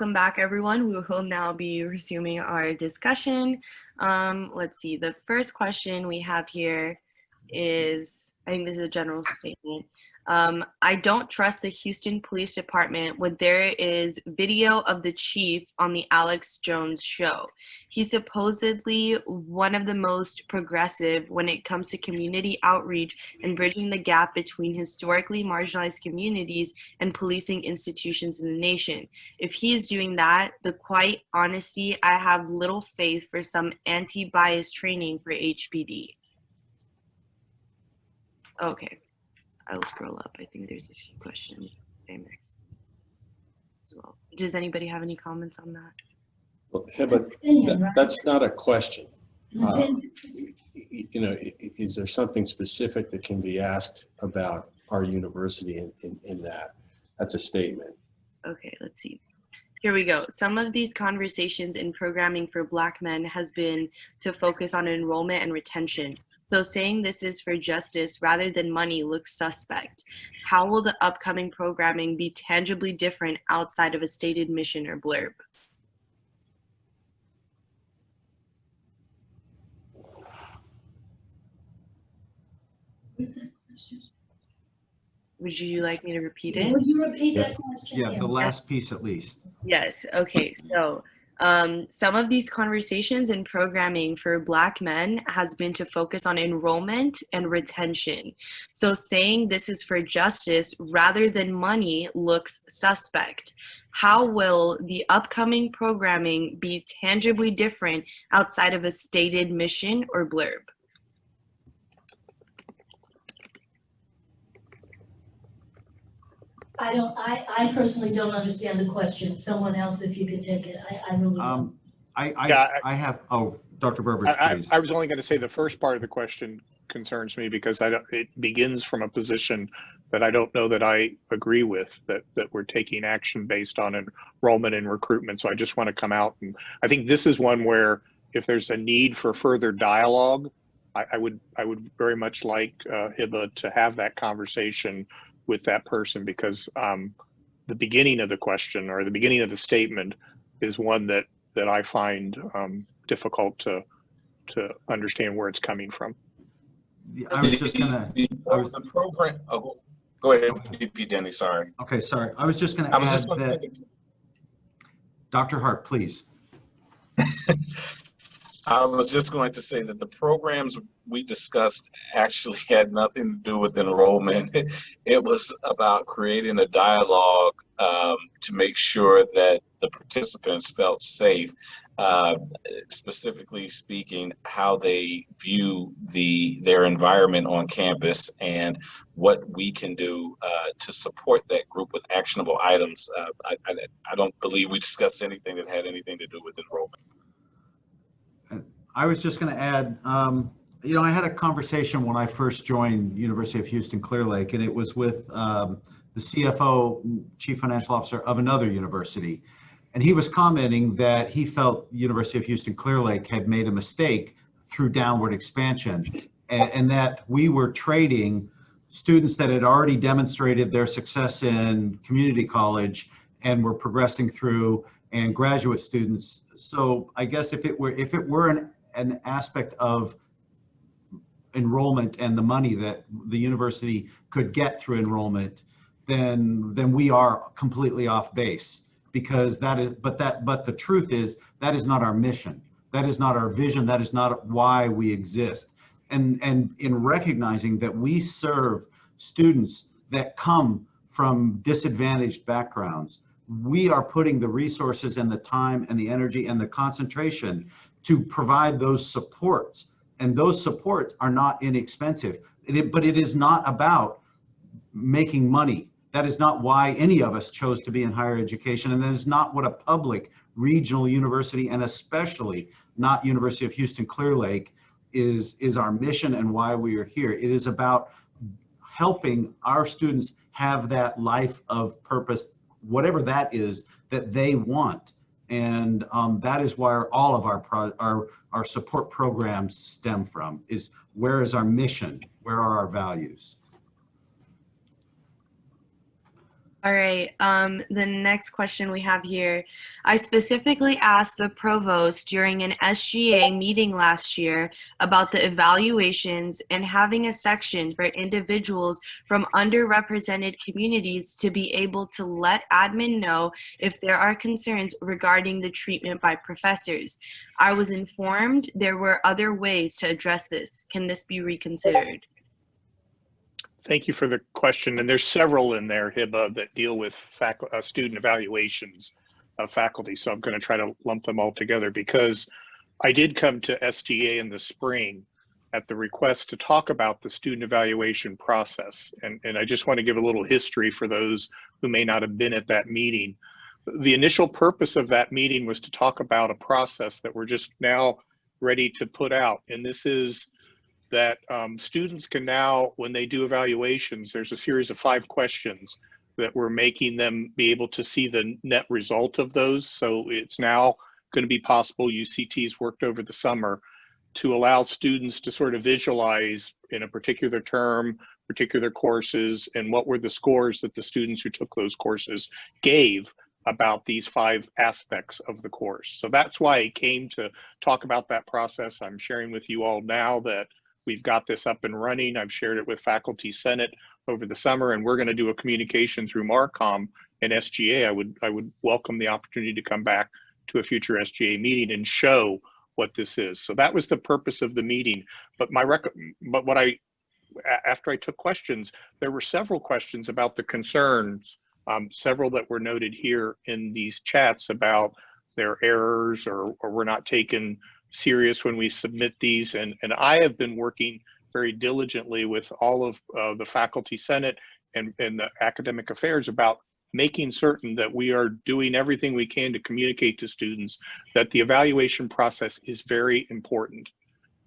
welcome back, everyone. We will now be resuming our discussion. Let's see, the first question we have here is, I think this is a general statement. I don't trust the Houston Police Department when there is video of the chief on the Alex Jones show. He's supposedly one of the most progressive when it comes to community outreach and bridging the gap between historically marginalized communities and policing institutions in the nation. If he is doing that, the quiet honesty, I have little faith for some anti-bias training for HPD. Okay. I will scroll up. I think there's a few questions I missed as well. Does anybody have any comments on that? Well, but that's not a question. You know, is there something specific that can be asked about our university in that? That's a statement. Okay, let's see. Here we go. Some of these conversations in programming for Black men has been to focus on enrollment and retention. So saying this is for justice rather than money looks suspect. How will the upcoming programming be tangibly different outside of a stated mission or blurb? Would you like me to repeat it? Would you repeat that question? Yeah, the last piece at least. Yes. Okay. So some of these conversations in programming for Black men has been to focus on enrollment and retention. So saying this is for justice rather than money looks suspect. How will the upcoming programming be tangibly different outside of a stated mission or blurb? I personally don't understand the question. Someone else, if you could take it, I really don't. I have, oh, Dr. Burbridge, please. I was only going to say the first part of the question concerns me because it begins from a position that I don't know that I agree with, that we're taking action based on enrollment and recruitment. So I just want to come out, and I think this is one where if there's a need for further dialogue, I would very much like Hiba to have that conversation with that person, because the beginning of the question or the beginning of the statement is one that I find difficult to understand where it's coming from. I was just gonna. The program. Oh, go ahead, VP Denny. Sorry. Okay, sorry. I was just gonna add that. Dr. Hart, please. I was just going to say that the programs we discussed actually had nothing to do with enrollment. It was about creating a dialogue to make sure that the participants felt safe, specifically speaking, how they view their environment on campus and what we can do to support that group with actionable items. I don't believe we discussed anything that had anything to do with enrollment. I was just going to add, you know, I had a conversation when I first joined University of Houston Clear Lake, and it was with the CFO, Chief Financial Officer of another university. And he was commenting that he felt University of Houston Clear Lake had made a mistake through downward expansion, and that we were trading students that had already demonstrated their success in community college and were progressing through, and graduate students. So I guess if it were an aspect of enrollment and the money that the university could get through enrollment, then we are completely off base, because that is, but the truth is that is not our mission. That is not our vision. That is not why we exist. And in recognizing that we serve students that come from disadvantaged backgrounds, we are putting the resources and the time and the energy and the concentration to provide those supports. And those supports are not inexpensive, but it is not about making money. That is not why any of us chose to be in higher education. And that is not what a public regional university, and especially not University of Houston Clear Lake, is our mission and why we are here. It is about helping our students have that life of purpose, whatever that is that they want. And that is where all of our support programs stem from, is where is our mission? Where are our values? All right, the next question we have here. I specifically asked the provost during an SGA meeting last year about the evaluations and having a section for individuals from underrepresented communities to be able to let admin know if there are concerns regarding the treatment by professors. I was informed there were other ways to address this. Can this be reconsidered? Thank you for the question. And there's several in there, Hiba, that deal with student evaluations of faculty. So I'm going to try to lump them all together because I did come to SGA in the spring at the request to talk about the student evaluation process. And I just want to give a little history for those who may not have been at that meeting. The initial purpose of that meeting was to talk about a process that we're just now ready to put out. And this is that students can now, when they do evaluations, there's a series of 5 questions that we're making them be able to see the net result of those. So it's now going to be possible, UCT's worked over the summer, to allow students to sort of visualize in a particular term, particular courses, and what were the scores that the students who took those courses gave about these 5 aspects of the course. So that's why I came to talk about that process. I'm sharing with you all now that we've got this up and running. I've shared it with Faculty Senate over the summer, and we're going to do a communication through Marcom and SGA. I would welcome the opportunity to come back to a future SGA meeting and show what this is. So that was the purpose of the meeting. But after I took questions, there were several questions about the concerns, several that were noted here in these chats about their errors or were not taken serious when we submit these. And I have been working very diligently with all of the Faculty Senate and the Academic Affairs about making certain that we are doing everything we can to communicate to students that the evaluation process is very important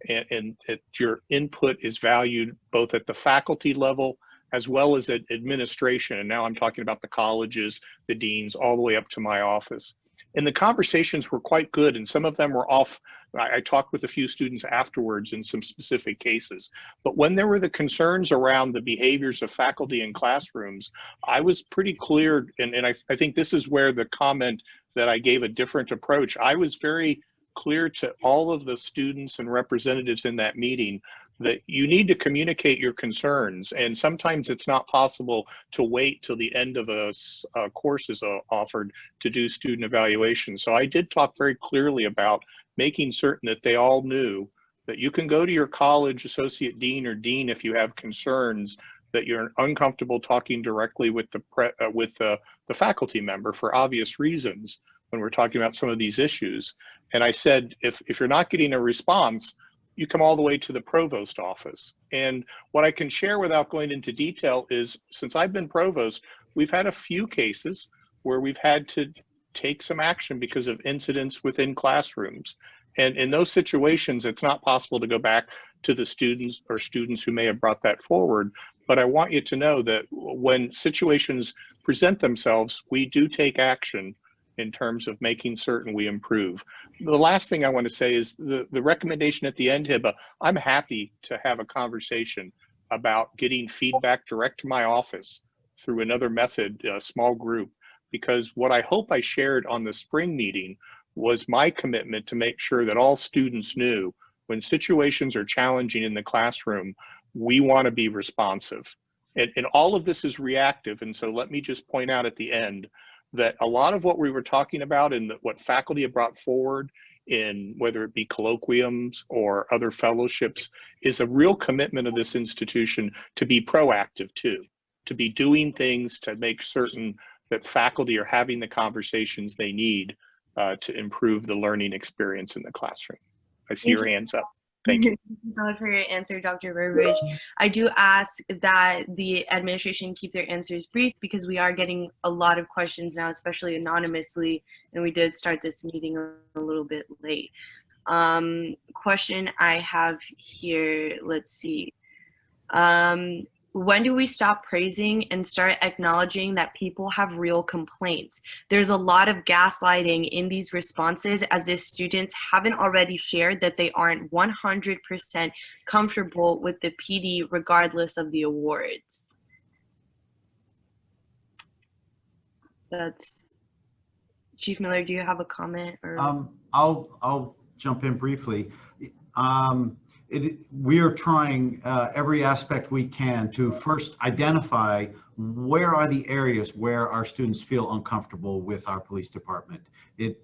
and that your input is valued both at the faculty level as well as at administration. And now I'm talking about the colleges, the deans, all the way up to my office. And the conversations were quite good, and some of them were off. I talked with a few students afterwards in some specific cases. But when there were the concerns around the behaviors of faculty in classrooms, I was pretty clear, and I think this is where the comment that I gave a different approach. I was very clear to all of the students and representatives in that meeting that you need to communicate your concerns, and sometimes it's not possible to wait till the end of a course is offered to do student evaluation. So I did talk very clearly about making certain that they all knew that you can go to your college associate dean or dean if you have concerns, that you're uncomfortable talking directly with the faculty member for obvious reasons when we're talking about some of these issues. And I said, if you're not getting a response, you come all the way to the provost office. And what I can share without going into detail is, since I've been provost, we've had a few cases where we've had to take some action because of incidents within classrooms. And in those situations, it's not possible to go back to the students or students who may have brought that forward. But I want you to know that when situations present themselves, we do take action in terms of making certain we improve. The last thing I want to say is the recommendation at the end, Hiba, I'm happy to have a conversation about getting feedback direct to my office through another method, a small group, because what I hope I shared on the spring meeting was my commitment to make sure that all students knew when situations are challenging in the classroom, we want to be responsive. And all of this is reactive. And so let me just point out at the end that a lot of what we were talking about and what faculty have brought forward in whether it be colloquiums or other fellowships is a real commitment of this institution to be proactive too, to be doing things to make certain that faculty are having the conversations they need to improve the learning experience in the classroom. I see your hands up. Thank you. Thank you so much for your answer, Dr. Burbridge. I do ask that the administration keep their answers brief because we are getting a lot of questions now, especially anonymously, and we did start this meeting a little bit late. Question I have here, let's see. When do we stop praising and start acknowledging that people have real complaints? There's a lot of gaslighting in these responses as if students haven't already shared that they aren't 100% comfortable with the PD regardless of the awards. That's, Chief Miller, do you have a comment? Or I'll jump in briefly. We are trying every aspect we can to first identify where are the areas where our students feel uncomfortable with our police department. It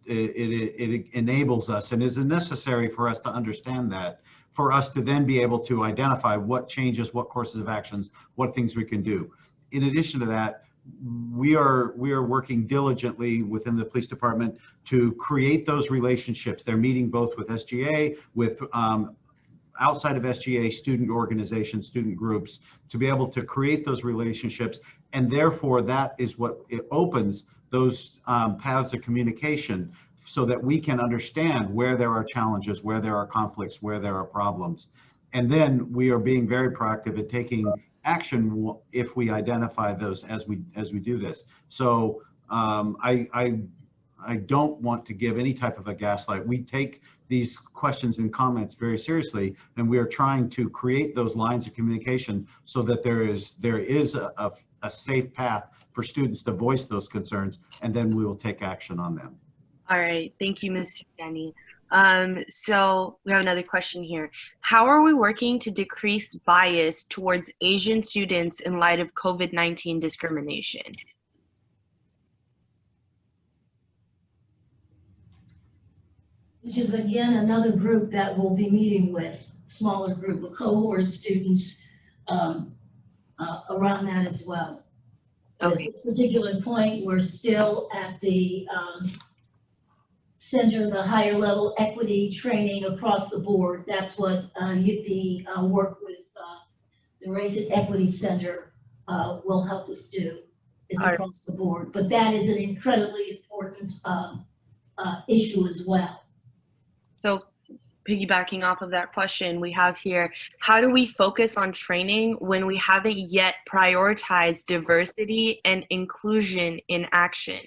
enables us and is necessary for us to understand that, for us to then be able to identify what changes, what courses of actions, what things we can do. In addition to that, we are working diligently within the police department to create those relationships. They're meeting both with SGA, with outside of SGA student organizations, student groups, to be able to create those relationships. And therefore, that is what it opens those paths of communication so that we can understand where there are challenges, where there are conflicts, where there are problems. And then we are being very proactive at taking action if we identify those as we do this. So I don't want to give any type of a gaslight. We take these questions and comments very seriously, and we are trying to create those lines of communication so that there is a safe path for students to voice those concerns, and then we will take action on them. All right, thank you, Mr. Denny. So we have another question here. How are we working to decrease bias towards Asian students in light of COVID-19 discrimination? Which is again another group that we'll be meeting with, smaller group, a cohort of students around that as well. Okay. At this particular point, we're still at the center, the higher level equity training across the board. That's what the work with the Race and Equity Center will help us do, is across the board. But that is an incredibly important issue as well. So piggybacking off of that question we have here, how do we focus on training when we haven't yet prioritized diversity and inclusion in action?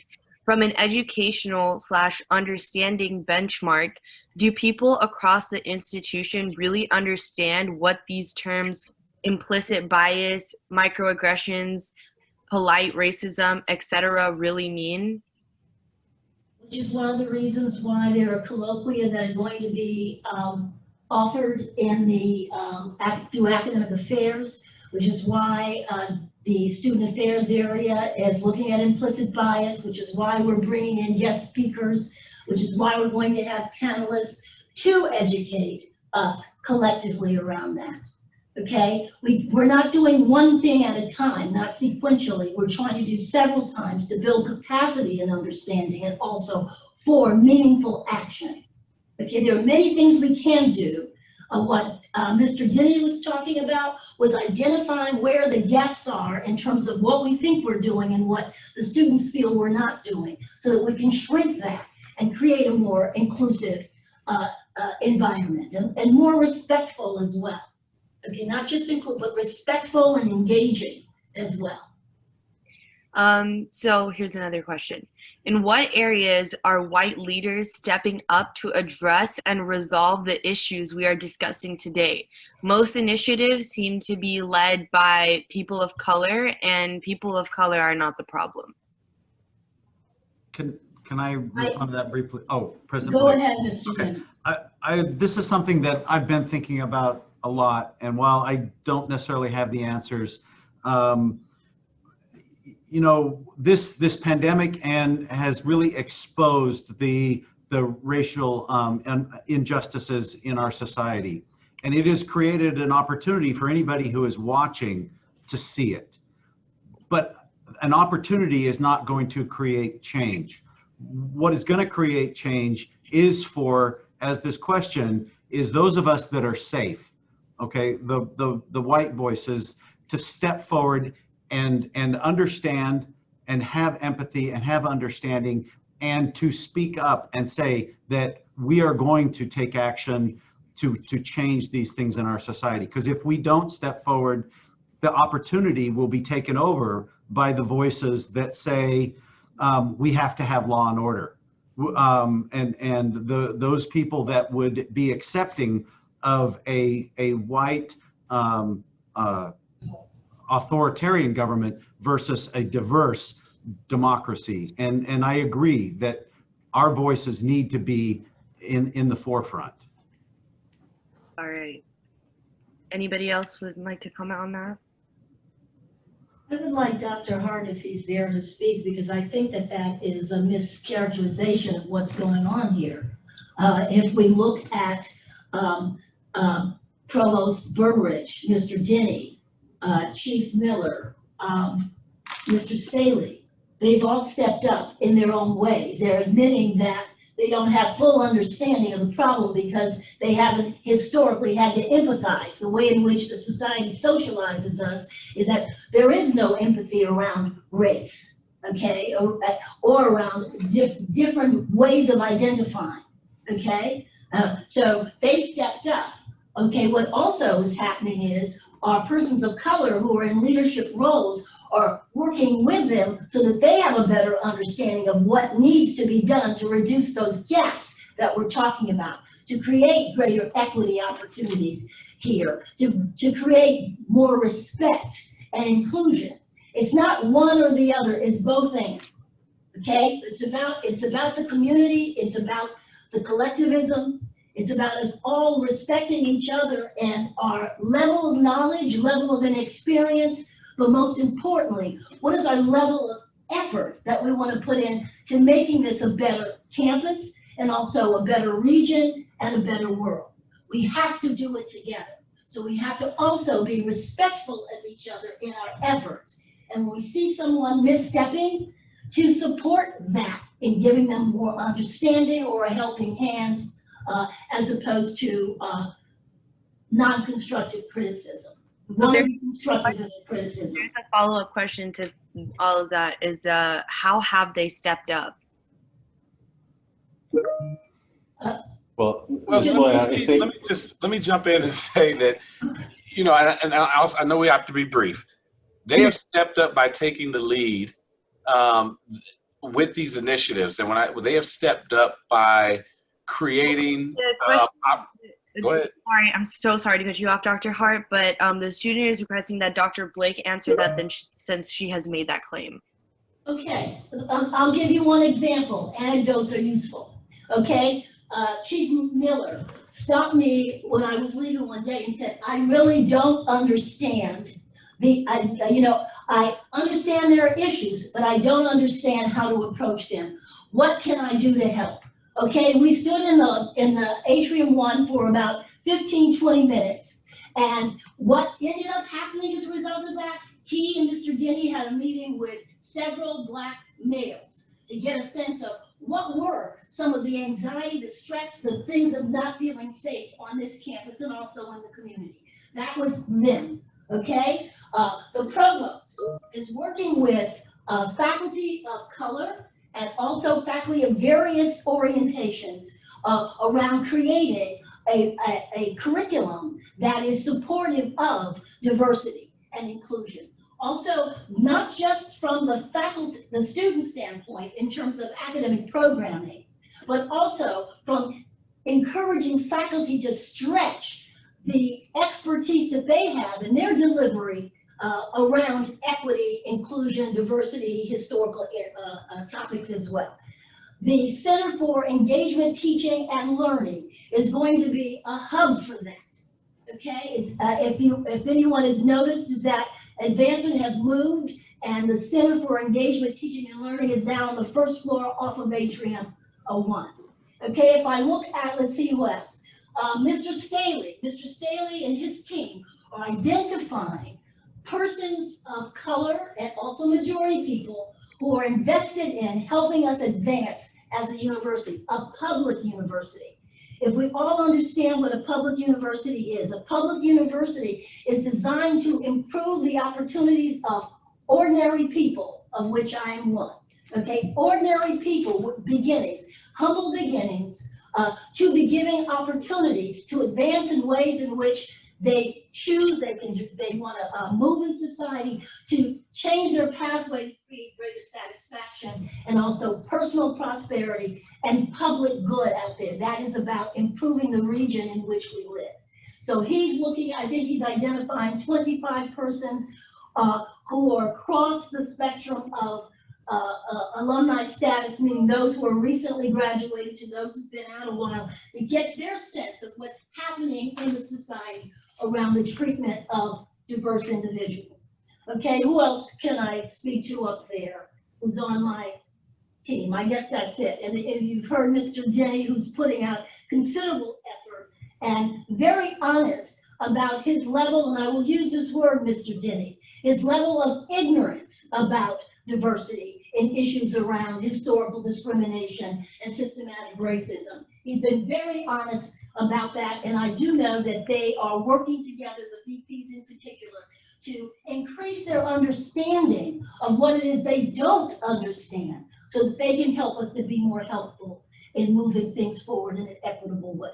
From an educational / understanding benchmark, do people across the institution really understand what these terms, implicit bias, microaggressions, polite racism, etc., really mean? Which is one of the reasons why there are colloquia that are going to be offered in the through academic affairs, which is why the student affairs area is looking at implicit bias, which is why we're bringing in guest speakers, which is why we're going to have panelists to educate us collectively around that. Okay, we're not doing one thing at a time, not sequentially. We're trying to do several times to build capacity and understanding, and also for meaningful action. Okay, there are many things we can do. What Mr. Denny was talking about was identifying where the gaps are in terms of what we think we're doing and what the students feel we're not doing, so that we can shrink that and create a more inclusive environment and more respectful as well. Okay, not just include, but respectful and engaging as well. So here's another question. In what areas are white leaders stepping up to address and resolve the issues we are discussing today? Most initiatives seem to be led by people of color, and people of color are not the problem. Can I respond to that briefly? Oh, President Go Blake. ahead, Mr. Okay. Denny. This is something that I've been thinking about a lot, and while I don't necessarily have the answers, you know, this pandemic and has really exposed the racial injustices in our society, and it has created an opportunity for anybody who is watching to see it. But an opportunity is not going to create change. What is going to create change is for, as this question, is those of us that are safe. Okay, the white voices to step forward and understand and have empathy and have understanding, and to speak up and say that we are going to take action to change these things in our society. Because if we don't step forward, the opportunity will be taken over by the voices that say we have to have law and order, and those people that would be accepting of a white authoritarian government versus a diverse democracy. And I agree that our voices need to be in the forefront. All right. Anybody else would like to comment on that? I would like Dr. Hart, if he's there, to speak, because I think that that is a mischaracterization of what's going on here. If we look at Provost Burbridge, Mr. Denny, Chief Miller, Mr. Staley, they've all stepped up in their own ways. They're admitting that they don't have full understanding of the problem because they haven't historically had to empathize. The way in which the society socializes us is that there is no empathy around race, okay, or around different ways of identifying, okay? So they stepped up. Okay, what also is happening is our persons of color who are in leadership roles are working with them so that they have a better understanding of what needs to be done to reduce those gaps that we're talking about, to create greater equity opportunities here, to create more respect and inclusion. It's not one or the other, it's both and. Okay, it's about the community, it's about the collectivism, it's about us all respecting each other and our level of knowledge, level of experience, but most importantly, what is our level of effort that we want to put in to making this a better campus and also a better region and a better world. We have to do it together. So we have to also be respectful of each other in our efforts. And when we see someone misstepping, to support that in giving them more understanding or a helping hand, as opposed to non-constructive criticism. Constructive criticism. There's a follow-up question to all of that is how have they stepped up? Well, Well, Ms. Loy, I think let me jump in and say that, you know, and I know we have to be brief. They have stepped up by taking the lead with these initiatives, and they have stepped up by creating. Go ahead. Sorry, I'm so sorry to cut you off, Dr. Hart, but the student is requesting that Dr. Blake answer that since she has made that claim. Okay, I'll give you one example. Anecdotes are useful. Okay, Chief Miller stopped me when I was leaving one day and said, I really don't understand I understand their issues, but I don't understand how to approach them. What can I do to help? Okay, we stood in the Atrium 1 for about 15, 20 minutes. And what ended up happening as a result of that, he and Mr. Denny had a meeting with several Black males to get a sense of what were some of the anxiety, the stress, the things of not feeling safe on this campus and also in the community. That was them, okay? The provost is working with faculty of color and also faculty of various orientations around creating a curriculum that is supportive of diversity and inclusion. Also, not just from the student standpoint in terms of academic programming, but also from encouraging faculty to stretch the expertise that they have in their delivery around equity, inclusion, diversity, historical topics as well. The Center for Engagement, Teaching, and Learning is going to be a hub for that. Okay, if anyone has noticed, is that Advancement has moved, and the Center for Engagement, Teaching, and Learning is now on the first floor off of Atrium 1. Okay, if I look at, let's see who else. Mr. Staley and his team are identifying persons of color and also majority people who are invested in helping us advance as a university, a public university. If we all understand what a public university is, a public university is designed to improve the opportunities of ordinary people, of which I am one. Okay, ordinary people with beginnings, humble beginnings, to be given opportunities to advance in ways in which they choose, they want to move in society, to change their pathway to create greater satisfaction and also personal prosperity and public good out there. That is about improving the region in which we live. So he's looking, I think he's identifying 25 persons who are across the spectrum of alumni status, meaning those who are recently graduated to those who've been out a while, to get their sense of what's happening in the society around the treatment of diverse individuals. Okay, who else can I speak to up there who's on my team? I guess that's it. And you've heard Mr. Denny, who's putting out considerable effort and very honest about his level, and I will use this word, Mr. Denny, his level of ignorance about diversity in issues around historical discrimination and systematic racism. He's been very honest about that, and I do know that they are working together, the VPs in particular, to increase their understanding of what it is they don't understand, so that they can help us to be more helpful in moving things forward in an equitable way.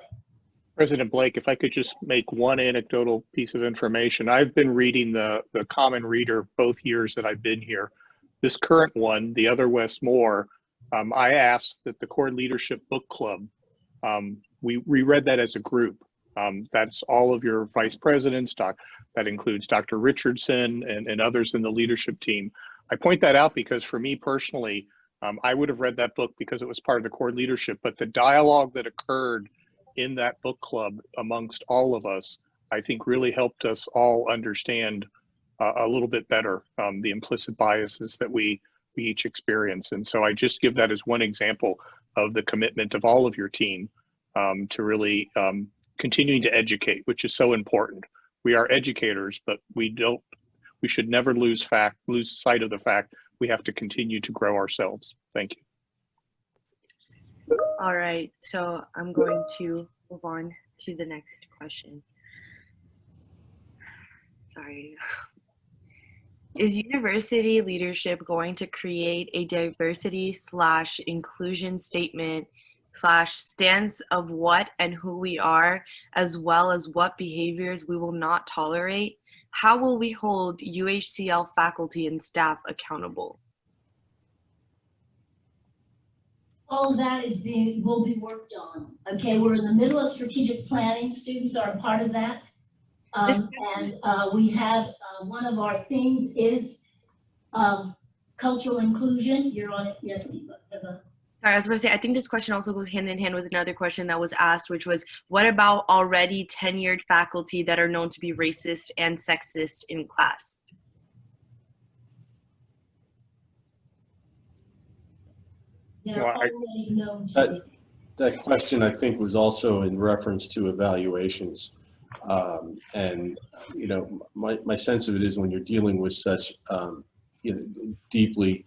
President Blake, if I could just make one anecdotal piece of information. I've been reading the Common Reader both years that I've been here. This current one, The Other Wes Moore, I asked that the Core Leadership Book Club, we read that as a group. That's all of your vice presidents, that includes Dr. Richardson and others in the leadership team. I point that out because for me personally, I would have read that book because it was part of the core leadership, but the dialogue that occurred in that book club amongst all of us, I think really helped us all understand a little bit better the implicit biases that we each experience. And so I just give that as one example of the commitment of all of your team to really continuing to educate, which is so important. We are educators, but we should never lose sight of the fact we have to continue to grow ourselves. Thank you. All right, so I'm going to move on to the next question. Sorry. Is university leadership going to create a diversity/inclusion statement / stance of what and who we are, as well as what behaviors we will not tolerate? How will we hold UHCL faculty and staff accountable? All of that will be worked on. Okay, we're in the middle of strategic planning. Students are a part of that. We have one of our themes is cultural inclusion. You're on it, yes, Eva. Sorry, I was going to say, I think this question also goes hand in hand with another question that was asked, which was, what about already tenured faculty that are known to be racist and sexist in class? That question, I think, was also in reference to evaluations. And, you know, my sense of it is when you're dealing with such, you know, deeply,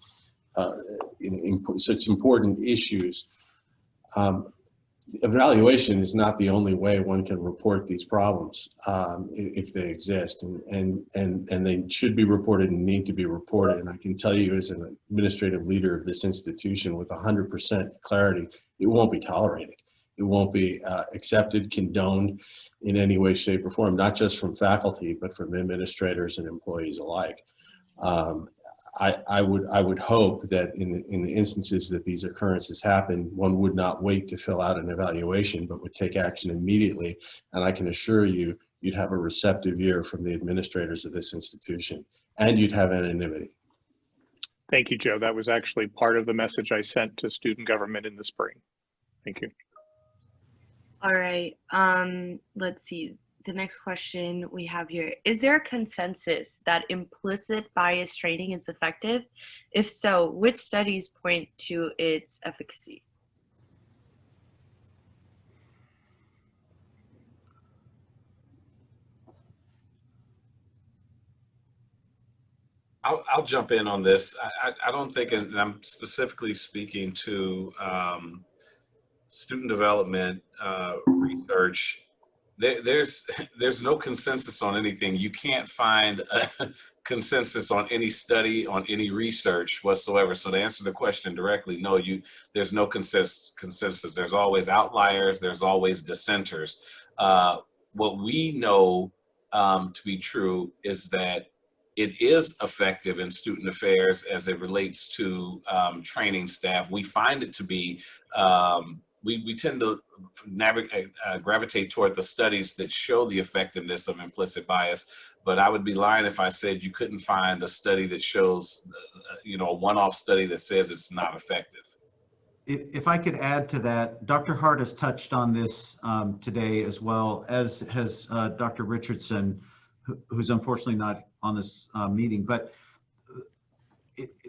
such important issues, evaluation is not the only way one can report these problems if they exist, and they should be reported and need to be reported. And I can tell you as an administrative leader of this institution with 100% clarity, it won't be tolerated. It won't be accepted, condoned in any way, shape, or form, not just from faculty, but from administrators and employees alike. I would hope that in the instances that these occurrences happen, one would not wait to fill out an evaluation, but would take action immediately. And I can assure you, you'd have a receptive ear from the administrators of this institution, and you'd have anonymity. Thank you, Joe. That was actually part of the message I sent to student government in the spring. Thank you. All right, let's see. The next question we have here, is there a consensus that implicit bias training is effective? If so, which studies point to its efficacy? I'll jump in on this. I don't think, and I'm specifically speaking to student development research, there's no consensus on anything. You can't find a consensus on any study, on any research whatsoever. So to answer the question directly, no, there's no consensus. There's always outliers. There's always dissenters. What we know to be true is that it is effective in student affairs as it relates to training staff. We find it to be we tend to gravitate toward the studies that show the effectiveness of implicit bias, but I would be lying if I said you couldn't find a study that shows, you know, a one-off study that says it's not effective. If I could add to that, Dr. Hart has touched on this today, as well as has Dr. Richardson, who's unfortunately not on this meeting. But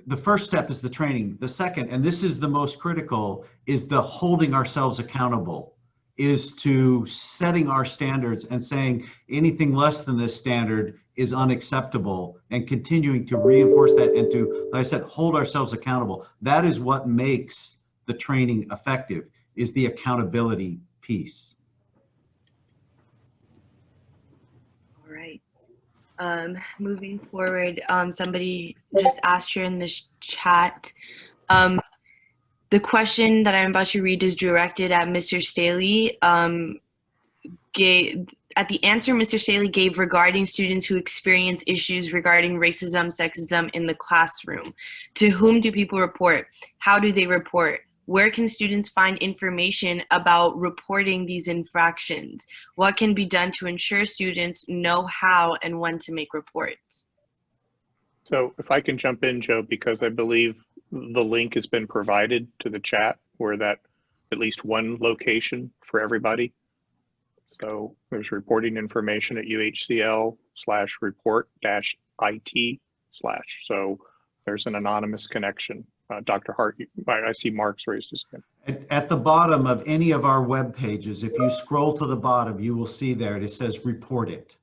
the first step is the training. The second, and this is the most critical, is the holding ourselves accountable, is to setting our standards and saying anything less than this standard is unacceptable, and continuing to reinforce that and to, like I said, hold ourselves accountable. That is what makes the training effective, is the accountability piece. All right. Moving forward, somebody just asked here in the chat. The question that I'm about to read is directed at Mr. Staley. At the answer Mr. Staley gave regarding students who experience issues regarding racism, sexism in the classroom, to whom do people report? How do they report? Where can students find information about reporting these infractions? What can be done to ensure students know how and when to make reports? So if I can jump in, Joe, because I believe the link has been provided to the chat where that at least one location for everybody. So there's reporting information at UHCL/report-IT/. So there's an anonymous connection. Dr. Hart, I see Mark's raised his hand. At the bottom of any of our web pages, if you scroll to the bottom, you will see there, it says report it,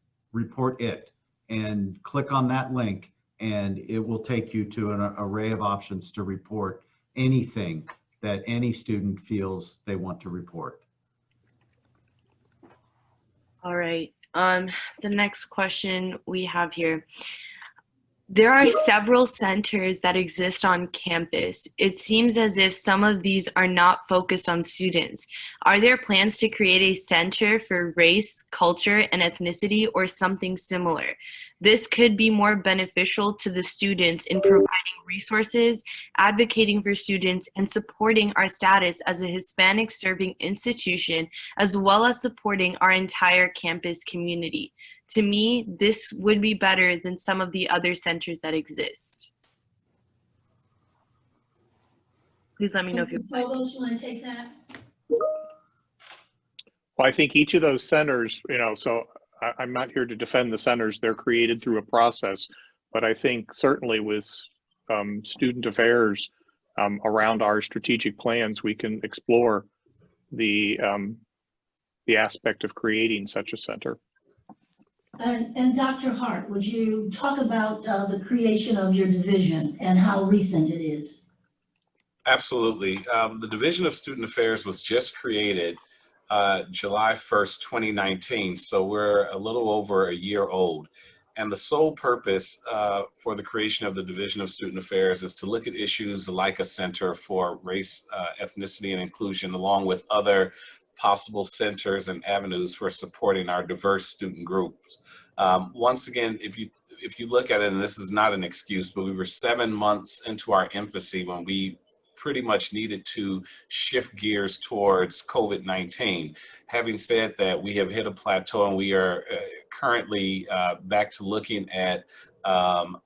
and click on that link, and it will take you to an array of options to report anything that any student feels they want to report. All right. The next question we have here. There are several centers that exist on campus. It seems as if some of these are not focused on students. Are there plans to create a center for race, culture, and ethnicity, or something similar? This could be more beneficial to the students in providing resources, advocating for students, and supporting our status as a Hispanic serving institution, as well as supporting our entire campus community. To me, this would be better than some of the other centers that exist. Please let me know if you Provost, want to take that? Well, I think each of those centers, you know, so I'm not here to defend the centers. They're created through a process, but I think certainly with student affairs around our strategic plans, we can explore the aspect of creating such a center. And Dr. Hart, would you talk about the creation of your division and how recent it is? Absolutely. The Division of Student Affairs was just created July 1st, 2019. So we're a little over a year old. And the sole purpose for the creation of the Division of Student Affairs is to look at issues like a center for race, ethnicity, and inclusion, along with other possible centers and avenues for supporting our diverse student groups. Once again, if you look at it, and this is not an excuse, but we were 7 months into our infancy when we pretty much needed to shift gears towards COVID-19. Having said that, we have hit a plateau, and we are currently back to looking at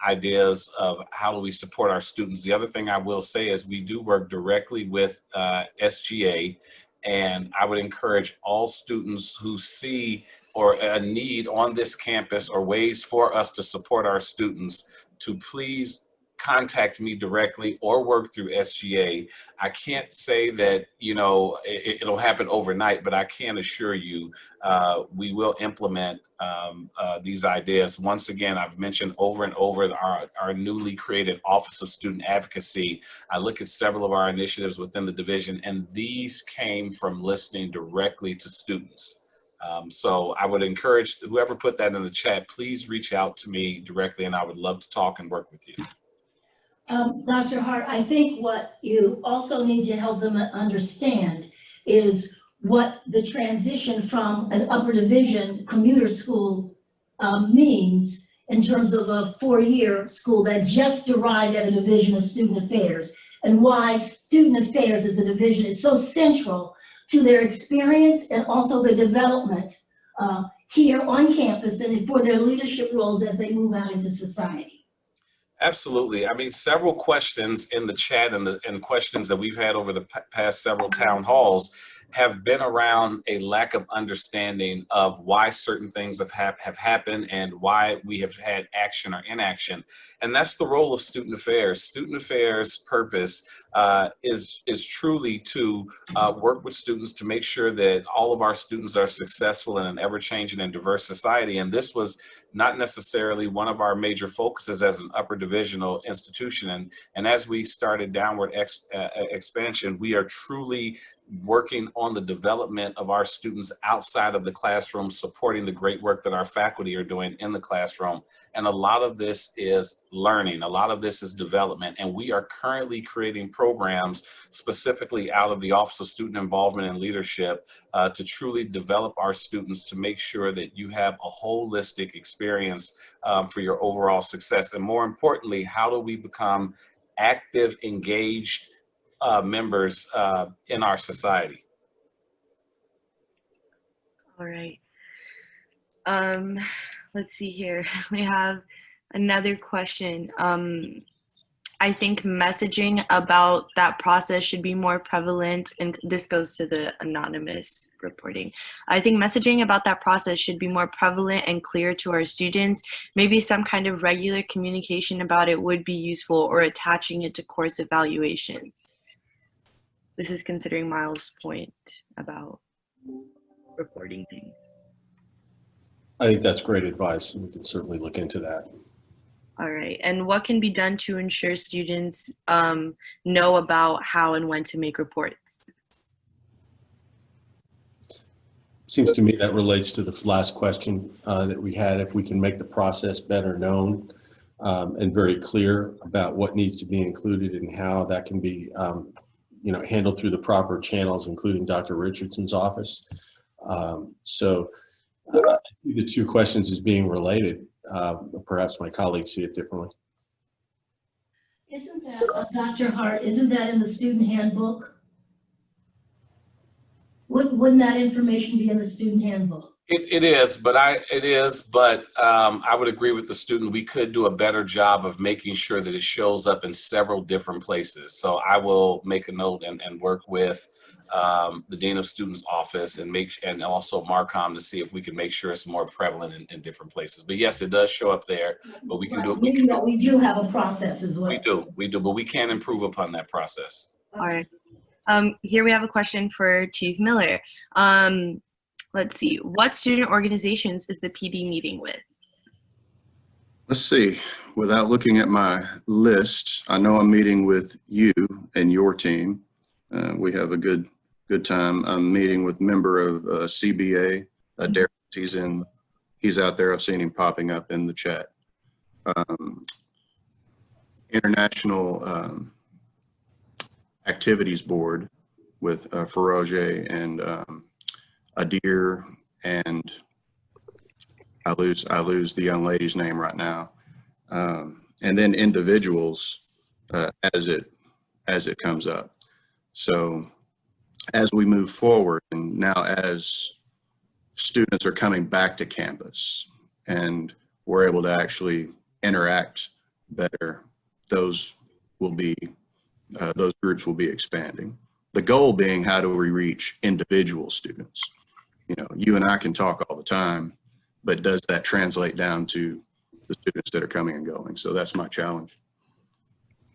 ideas of how do we support our students. The other thing I will say is we do work directly with SGA, and I would encourage all students who see or a need on this campus or ways for us to support our students to please contact me directly or work through SGA. I can't say that, you know, it'll happen overnight, but I can assure you we will implement these ideas. Once again, I've mentioned over and over our newly created Office of Student Advocacy. I look at several of our initiatives within the division, and these came from listening directly to students. So I would encourage whoever put that in the chat, please reach out to me directly, and I would love to talk and work with you. Dr. Hart, I think what you also need to help them understand is what the transition from an upper division commuter school means in terms of a 4-year school that just arrived at a division of student affairs, and why student affairs as a division is so central to their experience and also the development here on campus and for their leadership roles as they move out into society. Absolutely. I mean, several questions in the chat and questions that we've had over the past several town halls have been around a lack of understanding of why certain things have happened and why we have had action or inaction. And that's the role of student affairs. Student affairs purpose is truly to work with students to make sure that all of our students are successful in an ever-changing and diverse society. And this was not necessarily one of our major focuses as an upper divisional institution. And as we started downward expansion, we are truly working on the development of our students outside of the classroom, supporting the great work that our faculty are doing in the classroom. And a lot of this is learning, a lot of this is development. And we are currently creating programs specifically out of the Office of Student Involvement and Leadership to truly develop our students to make sure that you have a holistic experience for your overall success. And more importantly, how do we become active, engaged members in our society? All right. Let's see here. We have another question. I think messaging about that process should be more prevalent, and this goes to the anonymous reporting. I think messaging about that process should be more prevalent and clear to our students. Maybe some kind of regular communication about it would be useful, or attaching it to course evaluations. This is considering Miles' point about reporting things. I think that's great advice, and we can certainly look into that. All right, and what can be done to ensure students know about how and when to make reports? Seems to me that relates to the last question that we had. If we can make the process better known and very clear about what needs to be included and how that can be handled through the proper channels, including Dr. Richardson's office. So the two questions as being related. Perhaps my colleagues see it differently. Isn't that, Dr. Hart, isn't that in the student handbook? Wouldn't that information be in the student handbook? It is, but I would agree with the student. We could do a better job of making sure that it shows up in several different places. So I will make a note and work with the Dean of Students office and also Marcom to see if we can make sure it's more prevalent in different places. But yes, it does show up there, but we can do it. Meaning that we do have a process as well. We do, but we can improve upon that process. All right. Here we have a question for Chief Miller. Let's see, what student organizations is the PD meeting with? Let's see, without looking at my list, I know I'm meeting with you and your team. We have a good time. I'm meeting with member of CBA, Derek. He's out there. I've seen him popping up in the chat. International Activities Board with Faroje and Adir, and I lose the young lady's name right now. And then individuals as it comes up. So as we move forward, and now as students are coming back to campus and we're able to actually interact better, those groups will be expanding. The goal being, how do we reach individual students? You know, you and I can talk all the time, but does that translate down to the students that are coming and going? So that's my challenge.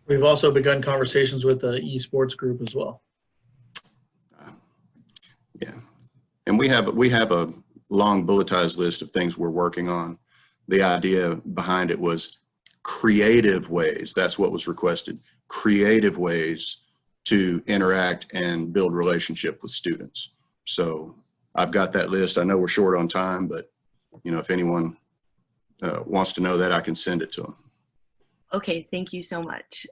We've also begun conversations with the esports group as well. Yeah, and we have a long bulletized list of things we're working on. The idea behind it was creative ways. That's what was requested. Creative ways to interact and build relationship with students. So I've got that list. I know we're short on time, but if anyone wants to know that, I can send it to them. Okay, thank you so much.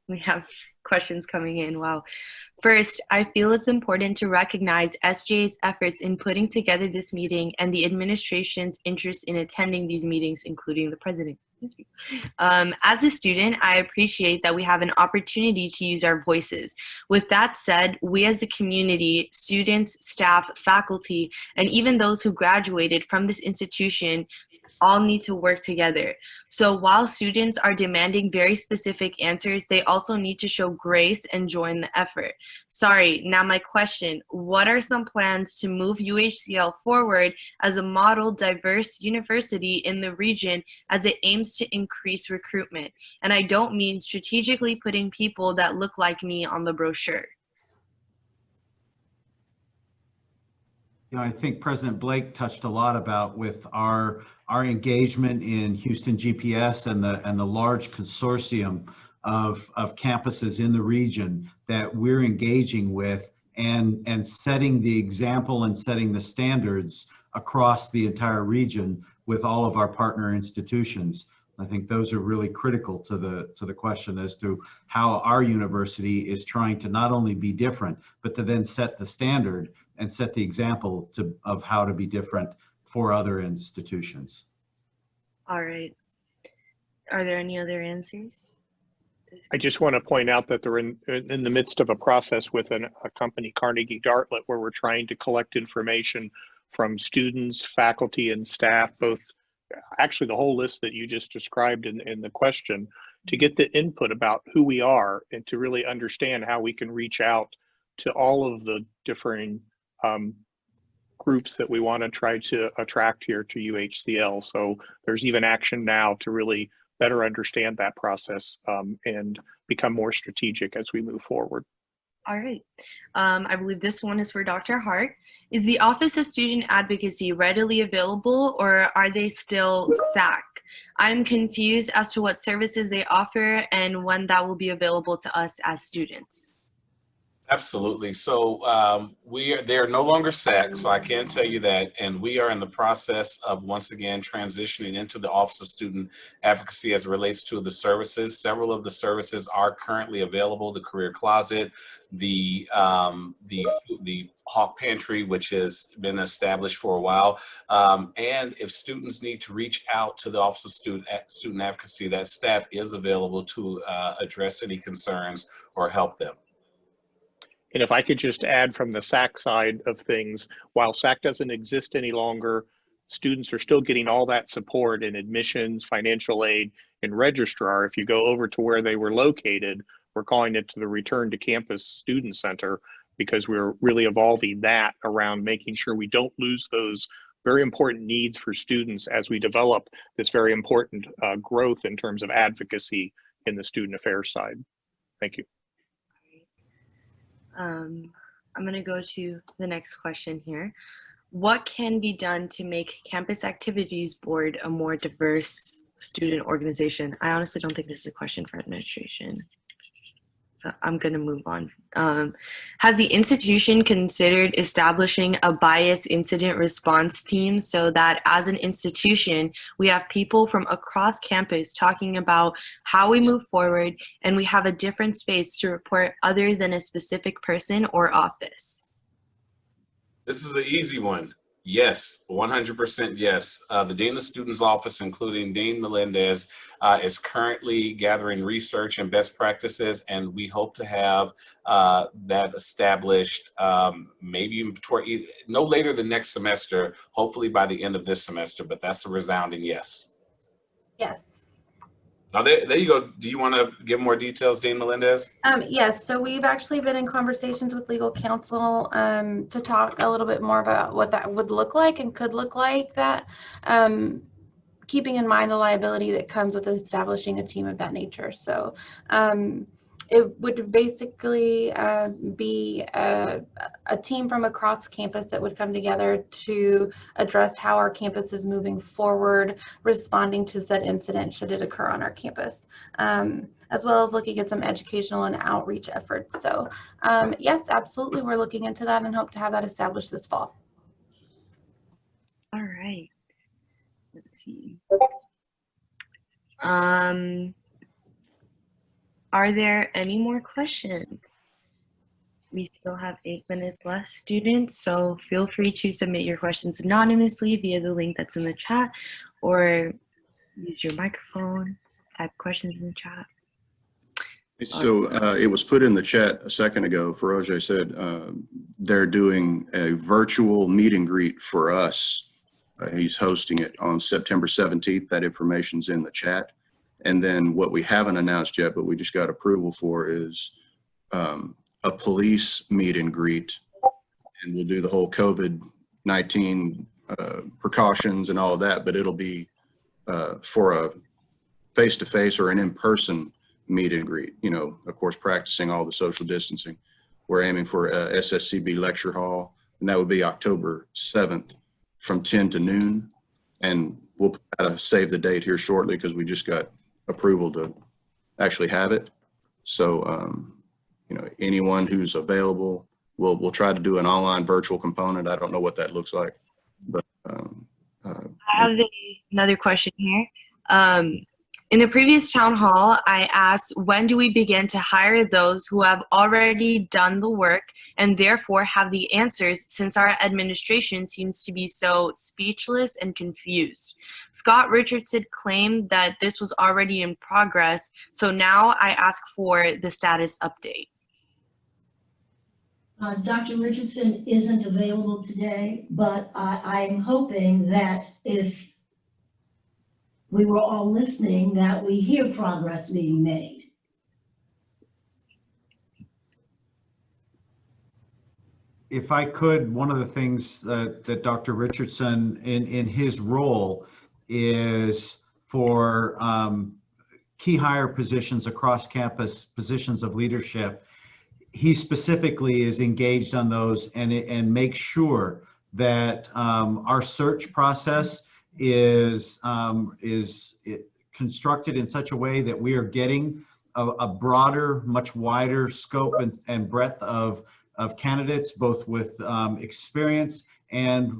We have questions coming in. Wow. First, I feel it's important to recognize SJ's efforts in putting together this meeting and the administration's interest in attending these meetings, including the president. As a student, I appreciate that we have an opportunity to use our voices. With that said, we as a community, students, staff, faculty, and even those who graduated from this institution all need to work together. So while students are demanding very specific answers, they also need to show grace and join the effort. Sorry, now my question, what are some plans to move UHCL forward as a model diverse university in the region as it aims to increase recruitment? And I don't mean strategically putting people that look like me on the brochure. You know, I think President Blake touched a lot about with our engagement in Houston GPS and the large consortium of campuses in the region that we're engaging with and setting the example and setting the standards across the entire region with all of our partner institutions. I think those are really critical to the question as to how our university is trying to not only be different, but to then set the standard and set the example of how to be different for other institutions. All right. Are there any other answers? I just want to point out that they're in the midst of a process with a company, Carnegie Dartlet, where we're trying to collect information from students, faculty, and staff, both actually the whole list that you just described in the question, to get the input about who we are and to really understand how we can reach out to all of the differing groups that we want to try to attract here to UHCL. So there's even action now to really better understand that process and become more strategic as we move forward. All right. I believe this one is for Dr. Hart. Is the Office of Student Advocacy readily available, or are they still SAC? I'm confused as to what services they offer and when that will be available to us as students. Absolutely. So they are no longer SAC, so I can tell you that, and we are in the process of once again transitioning into the Office of Student Advocacy as it relates to the services. Several of the services are currently available: the Career Closet, the Hawk Pantry, which has been established for a while, and if students need to reach out to the Office of Student Advocacy, that staff is available to address any concerns or help them. And if I could just add from the SAC side of things, while SAC doesn't exist any longer, students are still getting all that support in admissions, financial aid, and registrar. If you go over to where they were located, we're calling it the Return to Campus Student Center, because we're really evolving that around making sure we don't lose those very important needs for students as we develop this very important growth in terms of advocacy in the student affairs side. Thank you. I'm going to go to the next question here. What can be done to make Campus Activities Board a more diverse student organization? I honestly don't think this is a question for administration, so I'm going to move on. Has the institution considered establishing a bias incident response team so that as an institution, we have people from across campus talking about how we move forward and we have a different space to report other than a specific person or office? This is an easy one. Yes, 100% yes. The Dean of Students Office, including Dean Melendez, is currently gathering research and best practices, and we hope to have that established maybe toward no later than next semester, hopefully by the end of this semester, but that's a resounding yes. Yes. Now there you go. Do you want to give more details, Dean Melendez? Yes, so we've actually been in conversations with legal counsel to talk a little bit more about what that would look like and could look like, that keeping in mind the liability that comes with establishing a team of that nature. So it would basically be a team from across campus that would come together to address how our campus is moving forward, responding to said incident should it occur on our campus, as well as looking at some educational and outreach efforts. So yes, absolutely, we're looking into that and hope to have that established this fall. All right. Let's see. Are there any more questions? We still have 8 minutes left, students, so feel free to submit your questions anonymously via the link that's in the chat, or use your microphone, type questions in the chat. So it was put in the chat a second ago. Feroje said they're doing a virtual meet and greet for us. He's hosting it on September 17th. That information's in the chat. And then what we haven't announced yet, but we just got approval for, is a police meet and greet. And we'll do the whole COVID-19 precautions and all of that, but it'll be for a face-to-face or an in-person meet and greet, you know, of course, practicing all the social distancing. We're aiming for a SSCB lecture hall, and that would be October 7th from 10 to noon. And we'll save the date here shortly because we just got approval to actually have it. So, you know, anyone who's available, we'll try to do an online virtual component. I don't know what that looks like, but I have another question here. In the previous town hall, I asked, when do we begin to hire those who have already done the work and therefore have the answers, since our administration seems to be so speechless and confused? Scott Richardson claimed that this was already in progress, so now I ask for the status update. Dr. Richardson isn't available today, but I'm hoping that if we were all listening, that we hear progress being made. If I could, one of the things that Dr. Richardson in his role is for key hire positions across campus, positions of leadership, he specifically is engaged on those and makes sure that our search process is constructed in such a way that we are getting a broader, much wider scope and breadth of candidates, both with experience and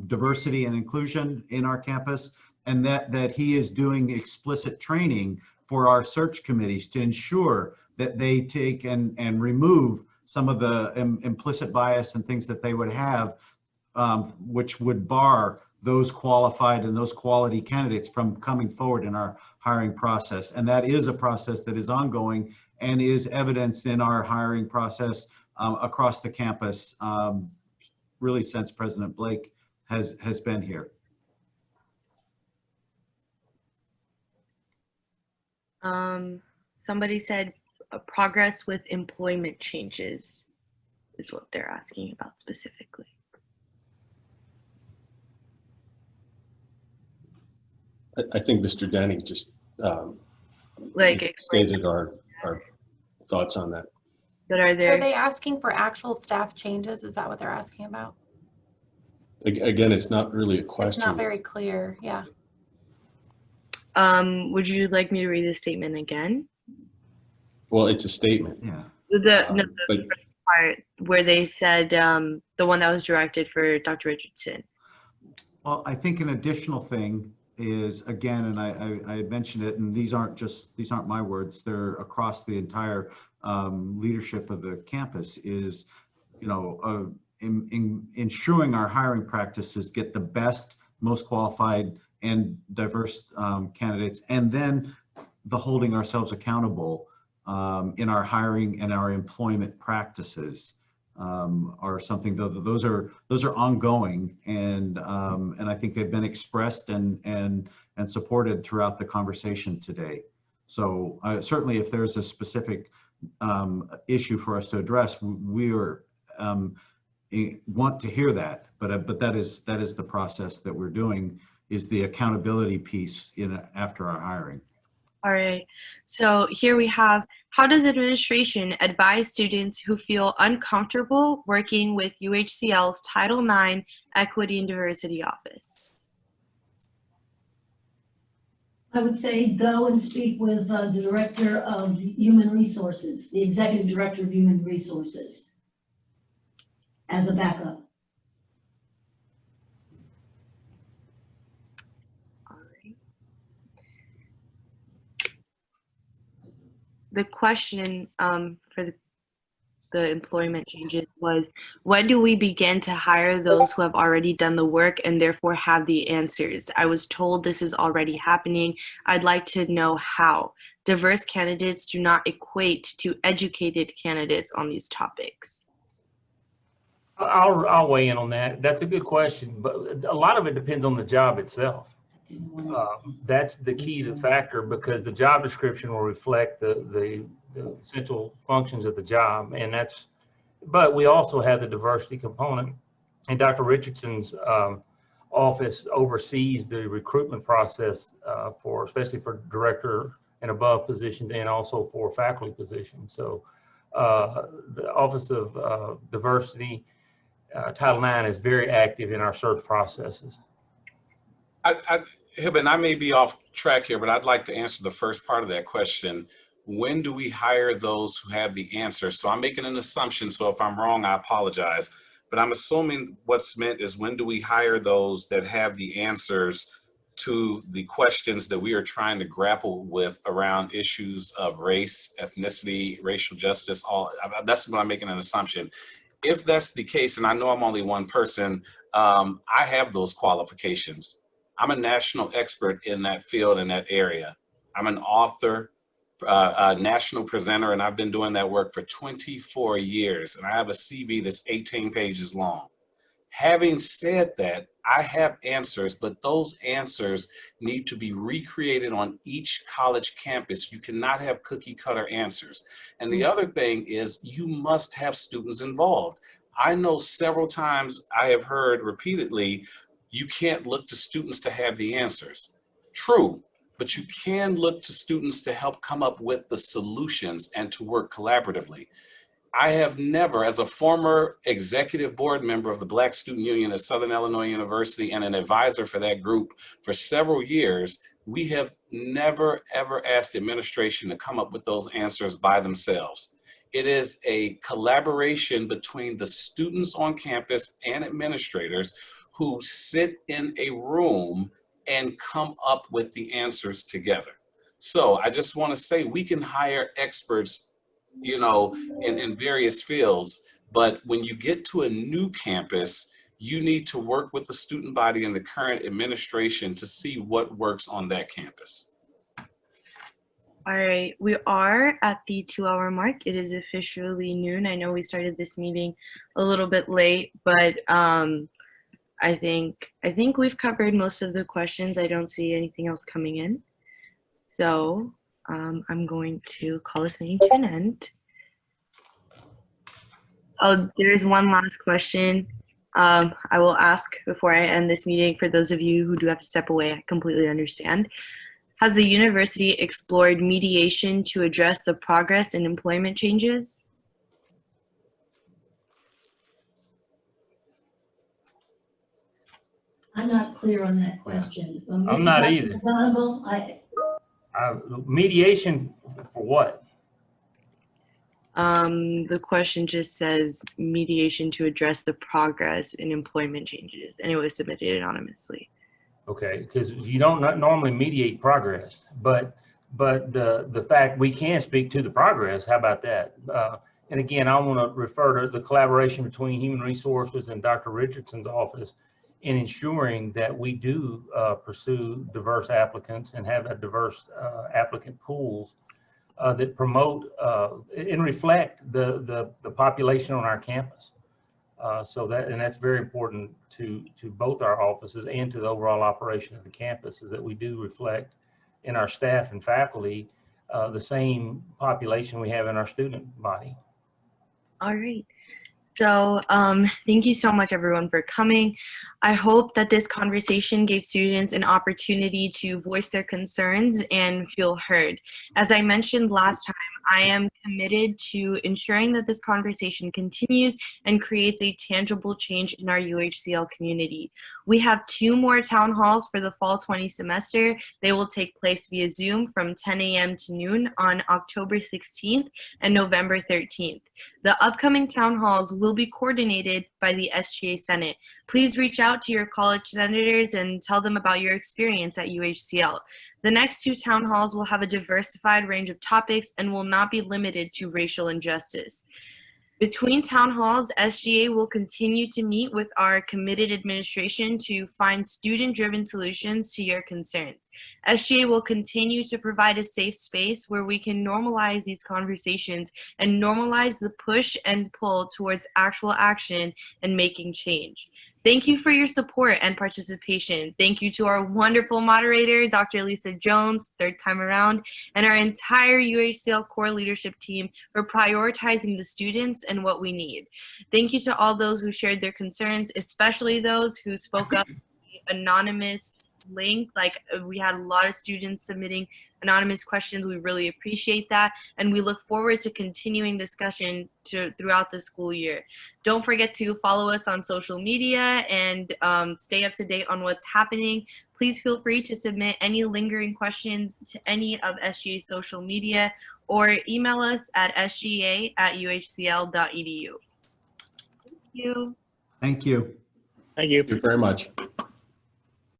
diversity and inclusion in our campus, and that he is doing explicit training for our search committees to ensure that they take and remove some of the implicit bias and things that they would have, which would bar those qualified and those quality candidates from coming forward in our hiring process. And that is a process that is ongoing and is evidenced in our hiring process across the campus, really since President Blake has been here. Somebody said progress with employment changes is what they're asking about specifically. I think Mr. Denny just explained stated our thoughts on that. But are they asking for actual staff changes? Is that what they're asking about? Again, it's not really a question. It's not very clear. Yeah. Would you like me to read the statement again? Well, it's a statement. Yeah. The part where they said the one that was directed for Dr. Richardson. Well, I think an additional thing is, again, and I had mentioned it, and these aren't my words, they're across the entire leadership of the campus, is, you know, ensuring our hiring practices get the best, most qualified and diverse candidates, and then the holding ourselves accountable in our hiring and our employment practices are something. Those are ongoing, and I think they've been expressed and supported throughout the conversation today. So certainly, if there's a specific issue for us to address, we want to hear that. But that is the process that we're doing, is the accountability piece after our hiring. All right, so here we have, how does administration advise students who feel uncomfortable working with UHCL's Title IX Equity and Diversity Office? I would say go and speak with the Director of Human Resources, the Executive Director of Human Resources, as a backup. The question for the the employment changes was, when do we begin to hire those who have already done the work and therefore have the answers? I was told this is already happening. I'd like to know how. Diverse candidates do not equate to educated candidates on these topics. I'll weigh in on that. That's a good question, but a lot of it depends on the job itself. That's the key to factor, because the job description will reflect the essential functions of the job, and but we also have the diversity component, and Dr. Richardson's office oversees the recruitment process especially for director and above positions, and also for faculty positions. So the Office of Diversity, Title IX, is very active in our search processes. Hibben, I may be off track here, but I'd like to answer the first part of that question. When do we hire those who have the answers? So I'm making an assumption, so if I'm wrong, I apologize. But I'm assuming what's meant is, when do we hire those that have the answers to the questions that we are trying to grapple with around issues of race, ethnicity, racial justice? That's what I'm making an assumption. If that's the case, and I know I'm only one person, I have those qualifications. I'm a national expert in that field, in that area. I'm an author, a national presenter, and I've been doing that work for 24 years. And I have a CV that's 18 pages long. Having said that, I have answers, but those answers need to be recreated on each college campus. You cannot have cookie cutter answers. And the other thing is, you must have students involved. I know several times I have heard repeatedly, you can't look to students to have the answers. True, but you can look to students to help come up with the solutions and to work collaboratively. I have never, as a former executive board member of the Black Student Union at Southern Illinois University and an advisor for that group for several years, we have never, ever asked administration to come up with those answers by themselves. It is a collaboration between the students on campus and administrators who sit in a room and come up with the answers together. So I just want to say, we can hire experts, in various fields, but when you get to a new campus, you need to work with the student body and the current administration to see what works on that campus. All right, we are at the 2-hour mark. It is officially noon. I know we started this meeting a little bit late, but I think we've covered most of the questions. I don't see anything else coming in. So I'm going to call this meeting to an end. Oh, there's one last question I will ask before I end this meeting. For those of you who do have to step away, I completely understand. Has the university explored mediation to address the progress in employment changes? I'm not clear on that question. I'm not either. Donovan, Mediation for what? The question just says mediation to address the progress in employment changes, and it was submitted anonymously. Okay, because you don't normally mediate progress, but the fact we can speak to the progress, how about that? And again, I want to refer to the collaboration between Human Resources and Dr. Richardson's office in ensuring that we do pursue diverse applicants and have a diverse applicant pools that promote and reflect the population on our campus. And that's very important to both our offices and to the overall operation of the campus, is that we do reflect in our staff and faculty the same population we have in our student body. All right. So thank you so much, everyone, for coming. I hope that this conversation gave students an opportunity to voice their concerns and feel heard. As I mentioned last time, I am committed to ensuring that this conversation continues and creates a tangible change in our UHCL community. We have 2 more town halls for the fall 20 semester. They will take place via Zoom from 10 a.m. to noon on October 16th and November 13th. The upcoming town halls will be coordinated by the SGA Senate. Please reach out to your college senators and tell them about your experience at UHCL. The next 2 town halls will have a diversified range of topics and will not be limited to racial injustice. Between town halls, SGA will continue to meet with our committed administration to find student-driven solutions to your concerns. SGA will continue to provide a safe space where we can normalize these conversations and normalize the push and pull towards actual action and making change. Thank you for your support and participation. Thank you to our wonderful moderator, Dr. Lisa Jones, third time around, and our entire UHCL core leadership team for prioritizing the students and what we need. Thank you to all those who shared their concerns, especially those who spoke up anonymous link. Like, we had a lot of students submitting anonymous questions. We really appreciate that, and we look forward to continuing discussion throughout the school year. Don't forget to follow us on social media and stay up to date on what's happening. Please feel free to submit any lingering questions to any of SGA's social media or email us at sga@uhcl.edu. Thank you. Thank you. Thank you. Thank you very much.